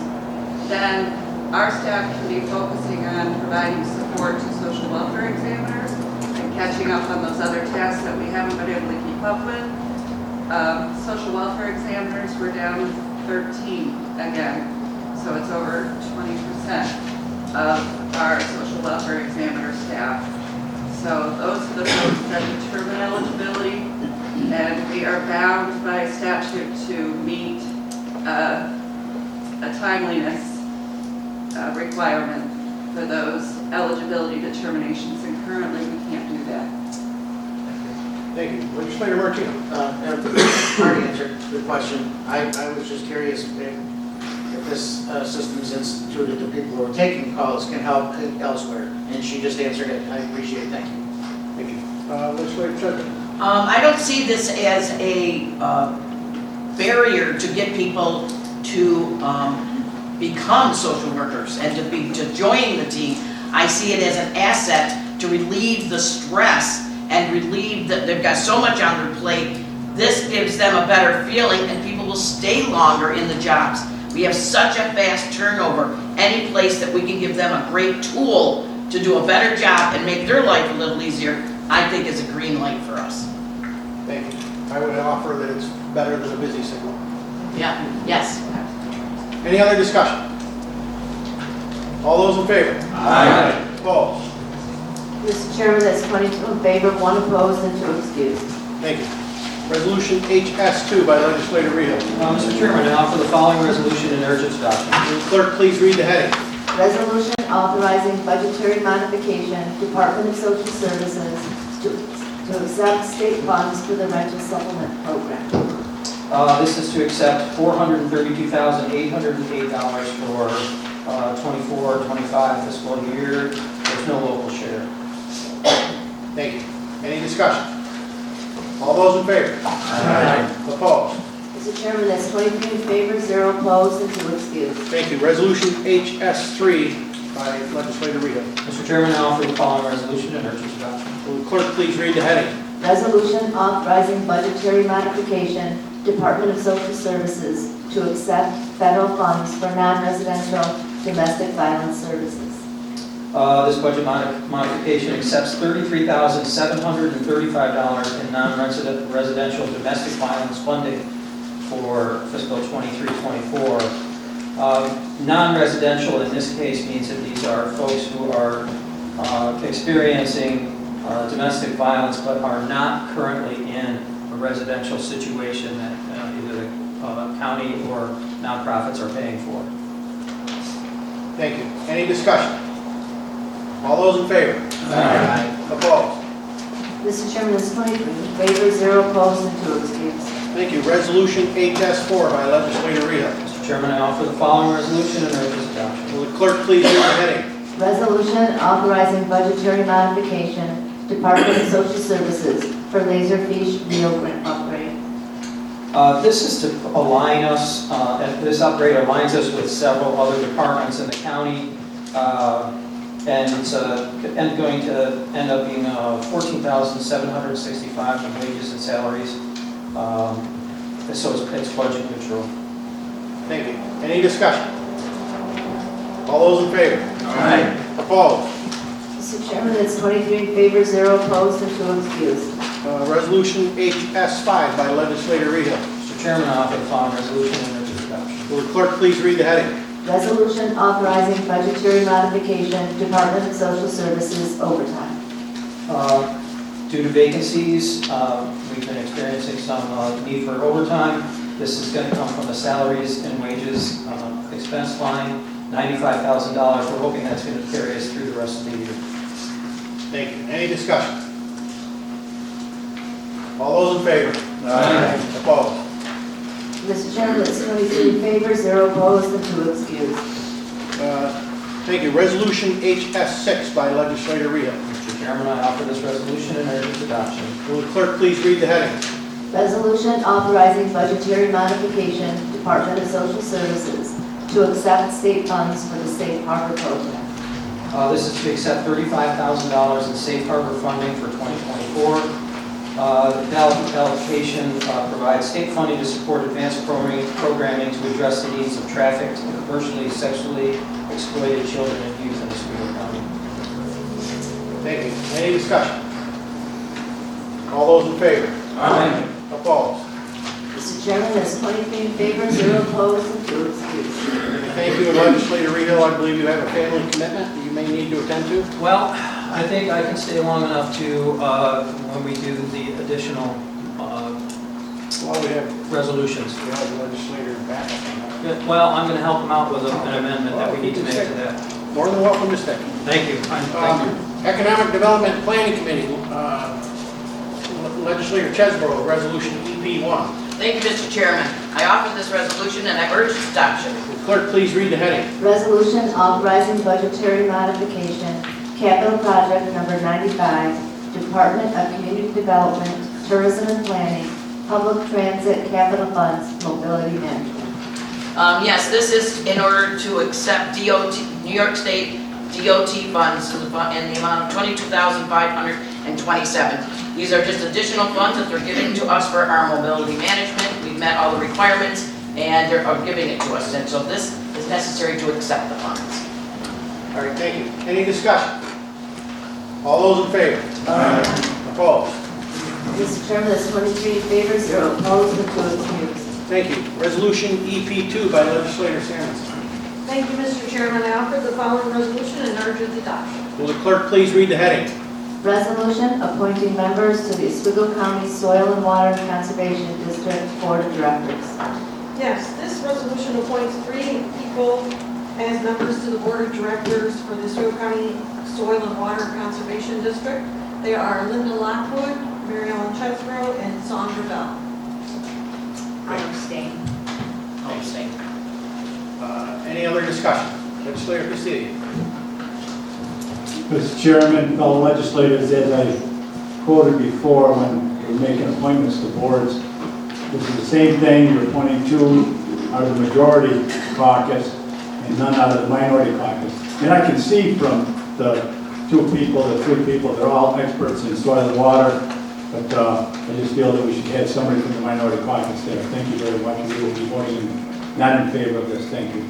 then our staff can be focusing on providing support to social welfare examiners and catching up on those other tasks that we haven't been able to keep up with. Social welfare examiners, we're down to 13 again, so it's over 20% of our social welfare examiner staff. So those are the folks that determine eligibility, and we are bound by statute to meet a timeliness requirement for those eligibility determinations, and currently we can't do that. Thank you. Legislator Martino. Already answered the question. I was just curious if this system is instituted, the people who are taking calls can help elsewhere, and she just answered it. I appreciate it. Thank you. Thank you. Legislator Chudley. I don't see this as a barrier to get people to become social workers and to join the team. I see it as an asset to relieve the stress and relieve that they've got so much on their plate. This gives them a better feeling, and people will stay longer in the jobs. We have such a fast turnover. Any place that we can give them a great tool to do a better job and make their life a little easier, I think is a green light for us. Thank you. I would offer that it's better than a busy signal. Yeah, yes. Any other discussion? All those in favor? Aye. Opposed? Mr. Chairman, that's 22 in favor, 1 opposed, and 2 excused. Thank you. Resolution HS2 by legislator Rehale. Mr. Chairman, I offer the following resolution in urgent adoption. Will the clerk please read the heading? Resolution authorizing budgetary modification, Department of Social Services, to accept state funds for the rental supplement program. This is to accept $432,808 for 24-25 fiscal year. There's no local share. Thank you. Any discussion? All those in favor? Aye. Opposed? Mr. Chairman, that's 23 in favor, 0 opposed, and 2 excused. Thank you. Resolution HS3 by legislator Rehale. Mr. Chairman, I offer the following resolution in urgent adoption. Will the clerk please read the heading? Resolution authorizing budgetary modification, Department of Social Services, to accept federal funds for non-residential domestic violence services. This budget modification accepts $33,735 in non-residential domestic violence funding for fiscal 23-24. Non-residential in this case means that these are folks who are experiencing domestic violence but are not currently in a residential situation that either the county or nonprofits are paying for. Thank you. Any discussion? All those in favor? Aye. Opposed? Mr. Chairman, that's 23 in favor, 0 opposed, and 2 excused. Thank you. Resolution HS4 by legislator Rehale. Mr. Chairman, I offer the following resolution in urgent adoption. Will the clerk please read the heading? Resolution authorizing budgetary modification, Department of Social Services, for Laserfish Meal Grant upgrade. This is to align us, this upgrade aligns us with several other departments in the county, and it's going to end up being $14,765 in wages and salaries, so it's budget neutral. Thank you. Any discussion? All those in favor? Aye. Opposed? Mr. Chairman, that's 23 in favor, 0 opposed, and 2 excused. Resolution HS5 by legislator Rehale. Mr. Chairman, I offer the following resolution in urgent adoption. Will the clerk please read the heading? Resolution authorizing budgetary modification, Department of Social Services, overtime. Due to vacancies, we've been experiencing some need for overtime. This is going to come from the salaries and wages expense line, $95,000. We're hoping that's going to carry us through the rest of the year. Thank you. Any discussion? All those in favor? Aye. Opposed? Mr. Chairman, that's 23 in favor, 0 opposed, and 2 excused. Thank you. Resolution HS6 by legislator Rehale. Mr. Chairman, I offer this resolution in urgent adoption. Will the clerk please read the heading? Resolution authorizing budgetary modification, Department of Social Services, to accept state funds for the Safe Harbor program. This is to accept $35,000 in Safe Harbor funding for 2024. The allocation provides state funding to support advanced programming to address the needs of trafficked and commercially sexually exploited children and youth in Oswego County. Thank you. Any discussion? All those in favor? Aye. Opposed? Mr. Chairman, that's 23 in favor, 0 opposed, and 2 excused. Thank you, legislator Rehale. I believe you have a family commitment that you may need to attend to. Well, I think I can stay long enough to, when we do the additional Well, we have resolutions. legislator back. Well, I'm going to help them out with an amendment that we need to make to that. More than welcome to stay. Thank you. Thank you. Economic Development Planning Committee, legislator Chesborough, resolution EP1. Thank you, Mr. Chairman. I offer this resolution and I urge its adoption. Will clerk please read the heading? Resolution authorizing budgetary modification, capital project number 95, Department of Community Development, Tourism and Planning, Public Transit Capital Funds, Mobility Management. Yes, this is in order to accept DOT, New York State DOT funds in the amount of $22,527. These are just additional funds that they're giving to us for our mobility management. We've met all the requirements and they're giving it to us. And so this is necessary to accept the funds. All right, thank you. Any discussion? All those in favor? Aye. Opposed? Mr. Chairman, that's 23 in favor, 0 opposed, and 2 excused. Thank you. Resolution EP2 by legislator Samuelson. Thank you, Mr. Chairman. I offer the following resolution and urge its adoption. Will the clerk please read the heading? Resolution appointing members to the Oswego County Soil and Water Conservation District Board of Directors. Yes, this resolution appoints 3 people as members to the Board of Directors for the Oswego County Soil and Water Conservation District. They are Linda Lockwood, Mary Ellen Chesbro, and Sandra Bell. I'll abstain. Any other discussion? Legislator Castillo. Mr. Chairman, fellow legislators, as I quoted before when we're making appointments to boards, this is the same thing. You're appointing 2 out of the majority caucus and none out of the minority caucus. And I can see from the 3 people, they're all experts in soil and water, but I just feel that we should have somebody from the minority caucus there. Thank you very much. We will be voting not in favor of this. Thank you.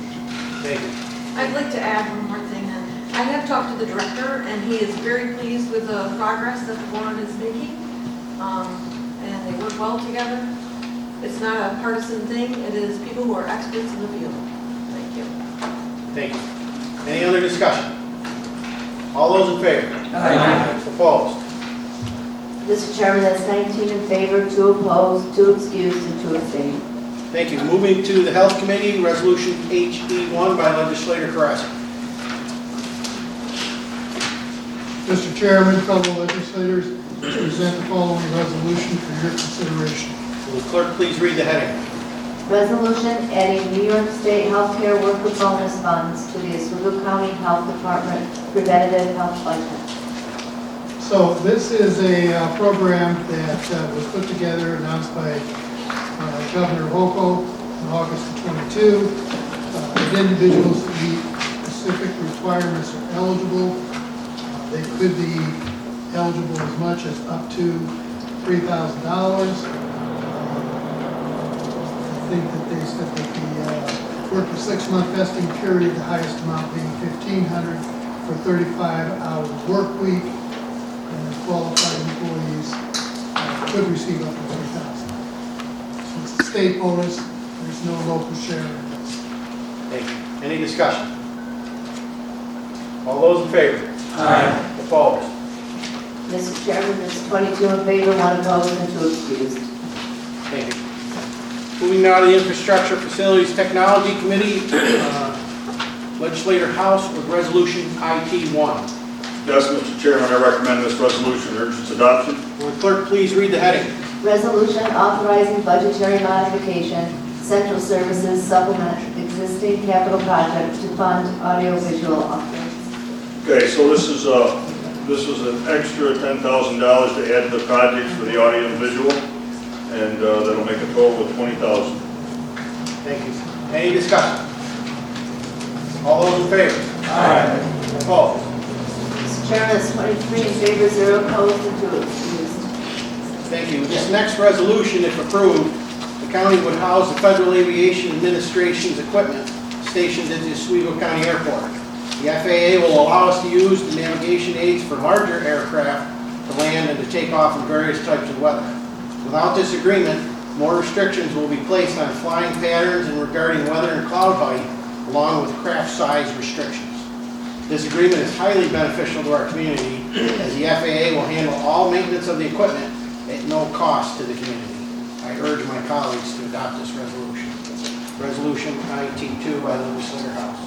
Thank you. I'd like to add one more thing. I have talked to the director, and he is very pleased with the progress that the board is making, and they work well together. It's not a partisan thing. It is people who are experts in the field. Thank you. Thank you. Any other discussion? All those in favor? Aye. Opposed? Mr. Chairman, that's 19 in favor, 2 opposed, 2 excused, and 2 abstained. Thank you. Moving to the Health Committee, Resolution HE1 by legislator Carrasco. Mr. Chairman, fellow legislators, I present the following resolution for your consideration. Will the clerk please read the heading? Resolution adding New York State Healthcare Worker Bonus Funds to the Oswego County Health Department Preventative Health Budget. So this is a program that was put together, announced by Governor Hochul in August of 22. If individuals who meet specific requirements are eligible, they could be eligible as much as up to $3,000. I think that they said that the work for 6-month vesting period, the highest amount being $1,500 for 35-hour work week, and qualified employees could receive up to $3,000. So it's a state bonus. There's no local share in this. Thank you. Any discussion? All those in favor? Aye. Opposed? Mr. Chairman, there's 22 in favor, 1 opposed, and 2 excused. Thank you. Moving now to the Infrastructure Facilities Technology Committee, Legislator House with Resolution IT1. Yes, Mr. Chairman, I recommend this resolution, urge its adoption. Will the clerk please read the heading? Resolution authorizing budgetary modification, central services supplement existing capital project to fund audiovisual upgrades. Okay, so this is an extra $10,000 to add to the project for the audio and visual, and that'll make a total of $20,000. Thank you. Any discussion? All those in favor? Aye. Opposed? Mr. Chairman, that's 23 in favor, 0 opposed, and 2 excused. Thank you. This next resolution, if approved, the county would house the Federal Aviation Administration's equipment stationed at the Oswego County Airport. The FAA will allow us to use the navigation aids for larger aircraft to land and to take off in various types of weather. Without this agreement, more restrictions will be placed on flying patterns and regarding weather and cloud height, along with craft size restrictions. This agreement is highly beneficial to our community, as the FAA will handle all maintenance of the equipment at no cost to the community. I urge my colleagues to adopt this resolution. Resolution IT2 by legislator House.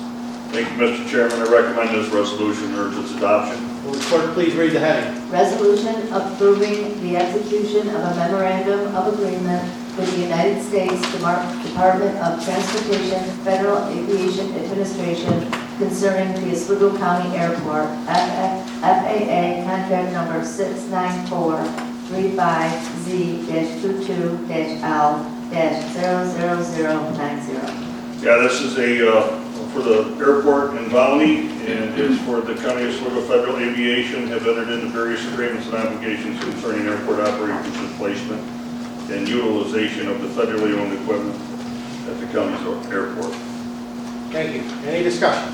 Thank you, Mr. Chairman. I recommend this resolution, urge its adoption. Will the clerk please read the heading? Resolution approving the execution of a memorandum of agreement with the United States Department of Transportation Federal Aviation Administration concerning the Oswego County Airport, FAA contract number 694-35Z-22-L-00090. Yeah, this is for the airport in Valney, and it's for the County of Oswego Federal Aviation have entered into various agreements and obligations concerning airport operations and placement and utilization of the federally owned equipment at the county's airport. Thank you. Any discussion?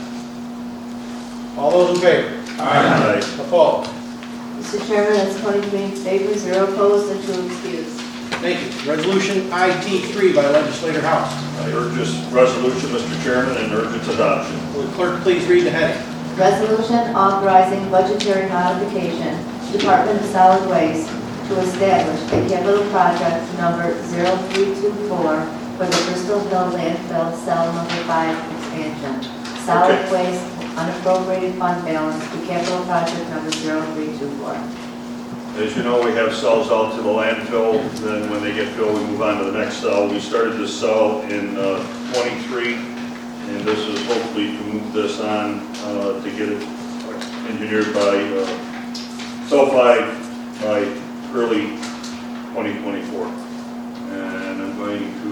All those in favor? Aye. Opposed? Mr. Chairman, that's 23 in favor, 0 opposed, and 2 excused. Thank you. Resolution IT3 by Legislator House. I urge this resolution, Mr. Chairman, and urge its adoption. Will the clerk please read the heading? Resolution authorizing budgetary modification to Department of Solid Waste to establish a capital project number 0324 for the Bristol Hill Landfill Cell number 5 expansion. Solid waste unappropriated fund balance to capital project number 0324. As you know, we have cells out to the landfill, then when they get filled, we move on to the next cell. We started this cell in 23, and this is hopefully to move this on to get it engineered by cell 5 by early 2024. And I'm going to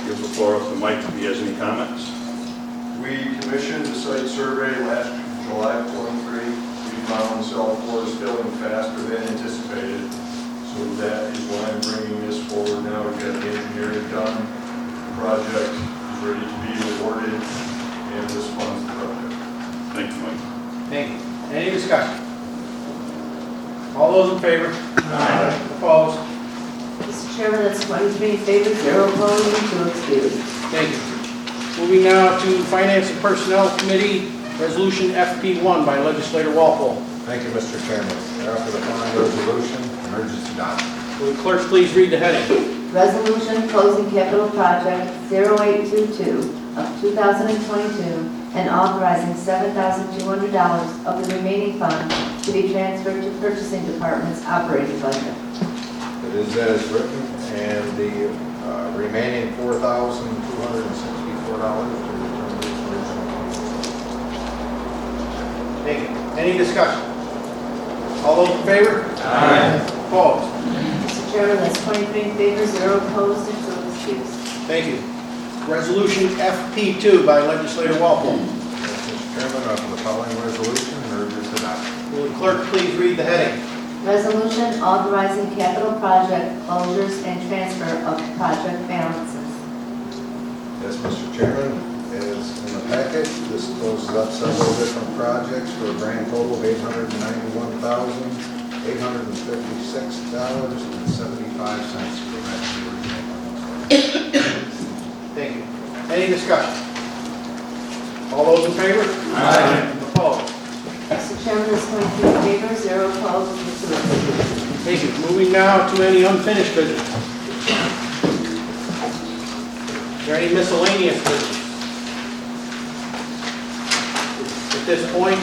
give the floor up to Mike if he has any comments. We commissioned a site survey last July of 23. We found cell 4 is filling faster than anticipated. So that is why I'm bringing this forward now. We've got the engineering done. The project is ready to be awarded, and this funds the project. Thank you, Mike. Thank you. Any discussion? All those in favor? Aye. Opposed? Mr. Chairman, that's 23 in favor, 0 opposed, and 2 excused. Thank you. Moving now to Finance and Personnel Committee, Resolution FP1 by Legislator Walpole. Thank you, Mr. Chairman. I offer the following resolution and urge its adoption. Will the clerk please read the heading? Resolution closing capital project 0822 of 2022 and authorizing $7,200 of the remaining funds to be transferred to purchasing department's operating budget. It is as written, and the remaining $4,264 to return to its original. Thank you. Any discussion? All those in favor? Aye. Opposed? Mr. Chairman, that's 23 in favor, 0 opposed, and 2 excused. Thank you. Resolution FP2 by Legislator Walpole. Mr. Chairman, I offer the following resolution and urge its adoption. Will the clerk please read the heading? Resolution authorizing capital project closures and transfer of project balances. Yes, Mr. Chairman, as in the packet, this closes up several different projects for a grand total of $891,856.75 for that original. Thank you. Any discussion? All those in favor? Aye. Opposed? Mr. Chairman, that's 23 in favor, 0 opposed, and 2 excused. Thank you. Moving now to any unfinished business. Is there any miscellaneous business? At this point,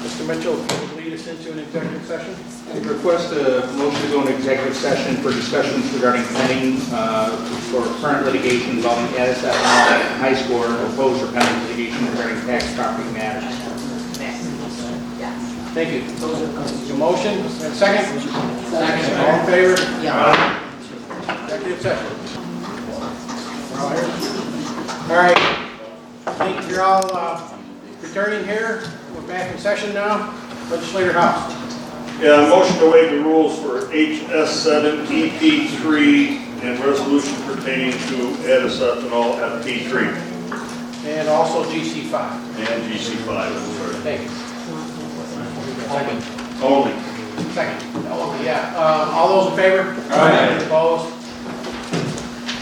Mr. Mitchell, if you would lead us into an executive session? I request a motion to go into executive session for discussions regarding pending for current litigation involving Addis High School or opposed or pending litigation regarding tax property matters. Thank you. A motion, and second? Second. All in favor? Yeah. Executive session. All right. I think you're all returning here. We're back in session now. Legislator House. Yeah, motion to waive the rules for HS7 EP3 and resolution pertaining to Addis ethanol FP3 And also GC5. and GC5. I'm sorry. Thank you. Second. Only. Second. Oh, yeah. All those in favor? Aye. Opposed?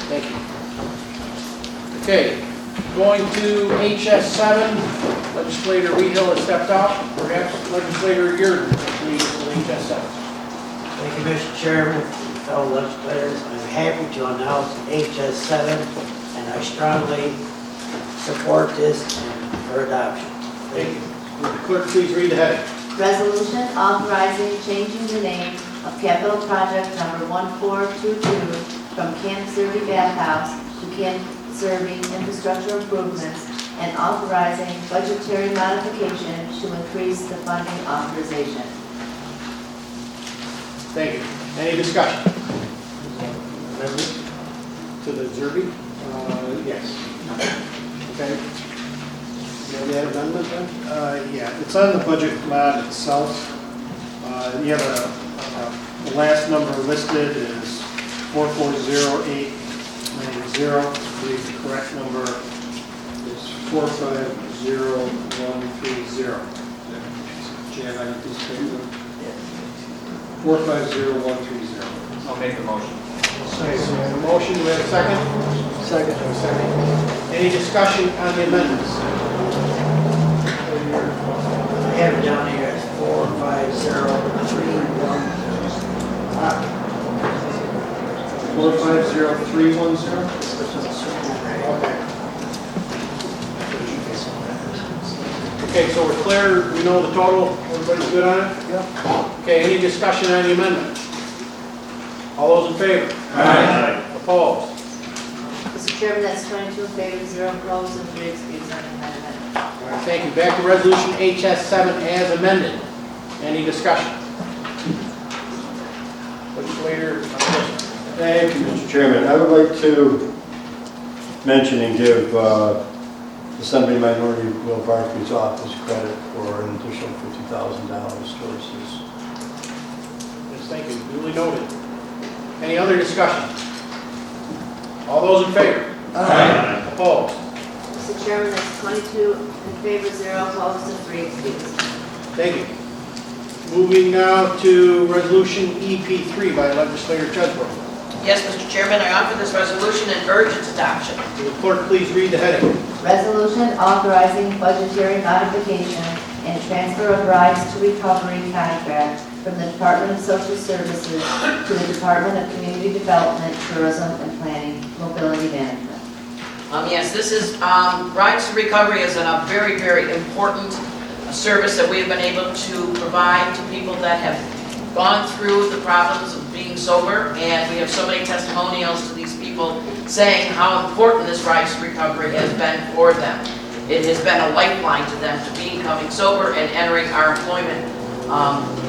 Thank you. Okay, going to HS7, Legislator Rehill has stepped out. Perhaps Legislator Yurden leads HS7. Thank you, Mr. Chairman, fellow legislators. I'm happy to announce HS7, and I strongly support this for adoption. Thank you. Would the clerk please read the heading? Resolution authorizing changing the name of capital project number 1422 from Camp Zerby Bathhouse to Camp Zerby Infrastructure Improvements and authorizing budgetary modification to increase the funding authorization. Thank you. Any discussion? To the Zerby? Yes. Okay. You have that amendment then? Yeah, it's on the budget plan itself. You have the last number listed is 440,890. The correct number is 450,130. Jan, I have this paper. 450,130. I'll make the motion. Second. We have a motion, do we have a second? Second. Any discussion on the amendments? I have it down here as 45031. 450310? Okay, so we're clear, we know the total, everybody's good on it? Yep. Okay, any discussion on the amendment? All those in favor? Aye. Opposed? Mr. Chairman, that's 22 in favor, 0 opposed, and 3 excused on the amendment. All right, thank you. Back to resolution HS7 as amended. Any discussion? Legislator, Thank you, Mr. Chairman. I would like to mention and give Assembly Minority Will Barkley's office credit for an additional $50,000 towards this. yes, thank you. Duly noted. Any other discussion? All those in favor? Aye. Opposed? Mr. Chairman, that's 22 in favor, 0 opposed, and 3 excused. Thank you. Moving now to resolution EP3 by legislator Chesbro. Yes, Mr. Chairman, I offer this resolution and urge its adoption. Will the clerk please read the heading? Resolution authorizing budgetary modification and transfer of rights to recovery contract from the Department of Social Services to the Department of Community Development, Tourism and Planning, Mobility Management. Yes, this is, Rights to Recovery is a very, very important service that we have been able to provide to people that have gone through the problems of being sober, and we have so many testimonials to these people saying how important this Rights to Recovery has been for them. It has been a lifeline to them to becoming sober and entering our employment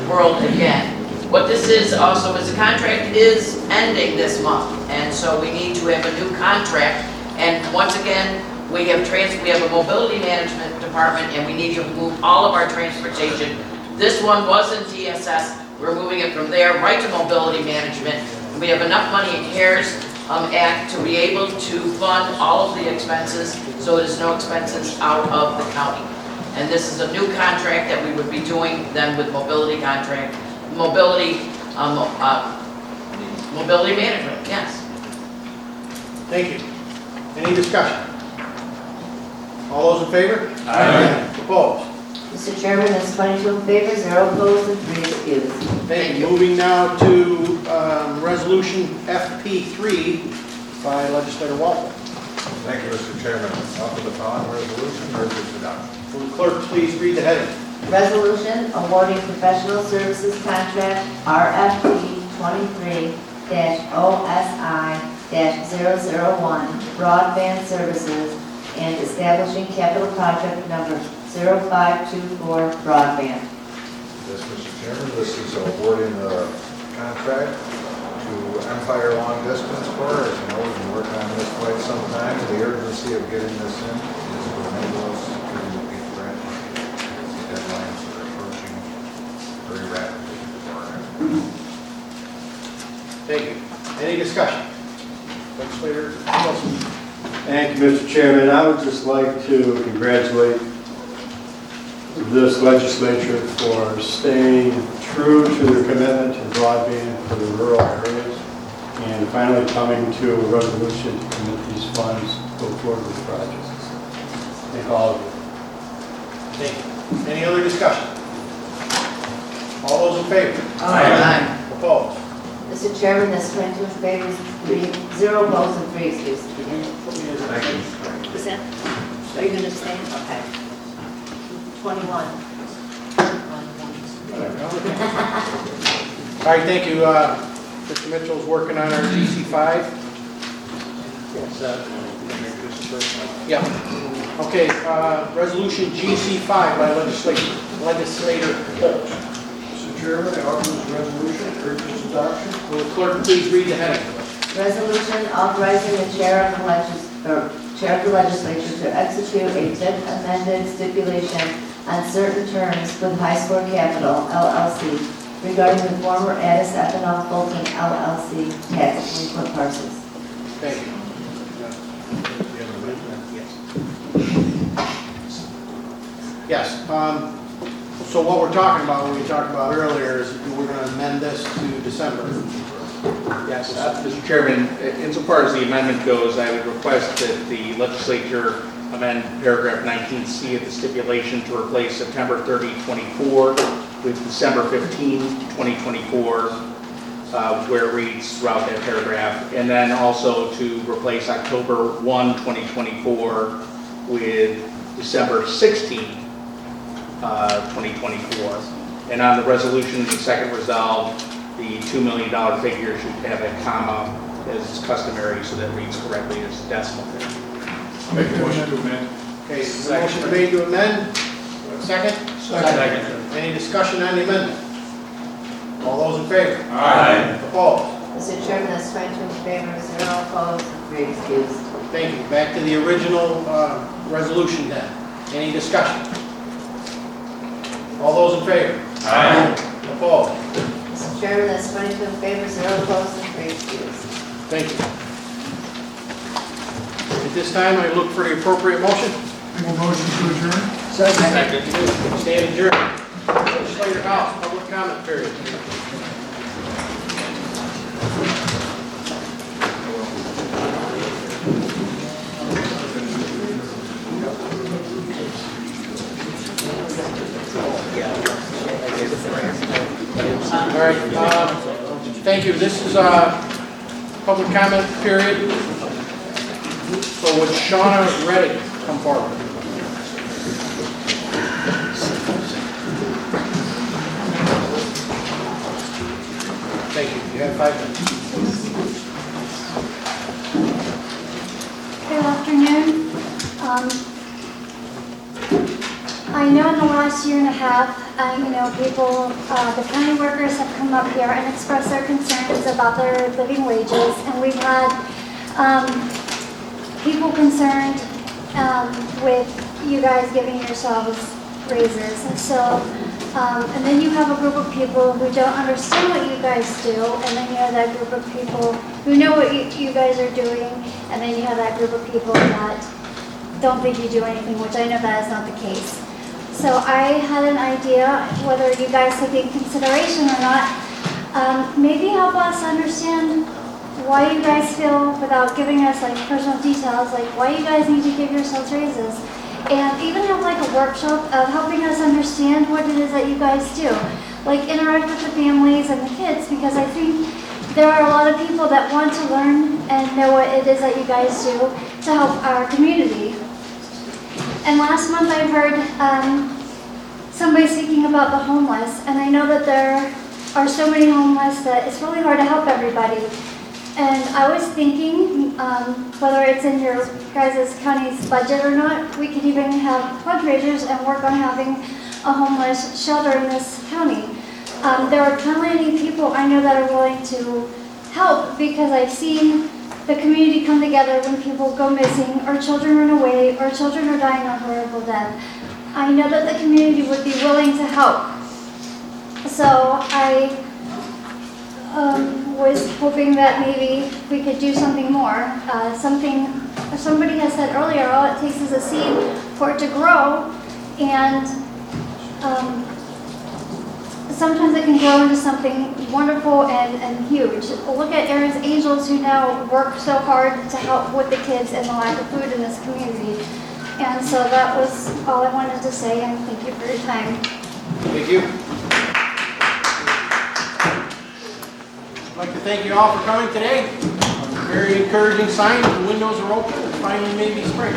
world again. What this is also is the contract is ending this month, and so we need to have a new contract. And once again, we have a mobility management department, and we need to move all of our transportation. This one was in TSS. We're moving it from there right to mobility management. We have enough money in CARES Act to be able to fund all of the expenses, so there's no expenses out of the county. And this is a new contract that we would be doing then with mobility management, yes. Thank you. Any discussion? All those in favor? Aye. Opposed? Mr. Chairman, that's 22 in favor, 0 opposed, and 3 excused. Thank you. Moving now to resolution FP3 by legislator Walton. Thank you, Mr. Chairman. Offer the following resolution, urge its adoption. Will the clerk please read the heading? Resolution awarding professional services contract RFP 23-OSI-001 broadband services and establishing capital project number 0524 broadband. Yes, Mr. Chairman, this is awarding the contract to Empire Long Distance for, as you know, we've been working on this quite some time. The urgency of getting this in is to enable us to get grant money. The deadlines are approaching very rapidly for our Thank you. Any discussion? Legislator Wilson. Thank you, Mr. Chairman. I would just like to congratulate this legislature for staying true to their commitment to broadband for the rural areas and finally coming to a resolution to commit these funds to go forward with the project. Thank all of you. Thank you. Any other discussion? All those in favor? Aye. Opposed? Mr. Chairman, that's 22 in favor, 0 opposed, and 3 excused. Thank you. Is that, are you going to abstain? Okay. 21. All right, thank you. Mr. Mitchell's working on our GC5. Yeah. Okay, resolution GC5 by legislator Holt. Mr. Chairman, I offer this resolution, urge its adoption. Will the clerk please read the heading? Resolution authorizing the chair of the legislature to execute a fifth amended stipulation on certain terms with High Score Capital, LLC, regarding the former Addis Ethanol Fulton, LLC, tax delinquent parcels. Thank you. Yes. So what we're talking about, what we talked about earlier, is we're going to amend this to December. Yes, Mr. Chairman, insofar as the amendment goes, I would request that the legislature amend paragraph 19C of the stipulation to replace September 30, 24 with December 15, 2024, where it reads throughout that paragraph, and then also to replace October 1, 2024 with December 16, 2024. And on the resolution, the second resolve, the $2 million figure should have a comma as is customary, so that reads correctly as decimal. Make a motion to amend. Okay, the motion made to amend. Second? Second. Any discussion on the amendment? All those in favor? Aye. Opposed? Mr. Chairman, that's 22 in favor, 0 opposed, 3 excused. Thank you. Back to the original resolution then. Any discussion? All those in favor? Aye. Opposed? Mr. Chairman, that's 22 in favor, 0 opposed, and 3 excused. Thank you. At this time, I look for the appropriate motion. Make a motion to adjourn. Second. Stand adjourned. Legislature House, public comment period. All right, thank you. This is public comment period. So would Shauna Reddick come forward? Thank you. You have 5 minutes. Good afternoon. I know in the last year and a half, people, the county workers have come up here and expressed their concerns about their living wages, and we've had people concerned with you guys giving yourselves raises. And so, and then you have a group of people who don't understand what you guys do, and then you have that group of people who know what you guys are doing, and then you have that group of people that don't think you do anything, which I know that is not the case. So I had an idea, whether you guys take it in consideration or not, maybe help us understand why you guys feel, without giving us like personal details, like why you guys need to give yourselves raises. And even have like a workshop of helping us understand what it is that you guys do. Like interact with the families and the kids, because I think there are a lot of people that want to learn and know what it is that you guys do to help our community. And last month I heard somebody speaking about the homeless, and I know that there are so many homeless that it's really hard to help everybody. And I was thinking, whether it's in your guys' county's budget or not, we could even have fundraisers and work on having a homeless shelter in this county. There are plenty of people I know that are willing to help, because I've seen the community come together when people go missing, or children run away, or children are dying a horrible death. I know that the community would be willing to help. So I was hoping that maybe we could do something more. Somebody has said earlier, all it takes is a seed for it to grow, and sometimes it can grow into something wonderful and huge. Look at Aaron's Angels, who now work so hard to help with the kids and the lack of food in this community. And so that was all I wanted to say, and thank you for your time. Thank you. I'd like to thank you all for coming today. Very encouraging sign that the windows are open and finally maybe spring.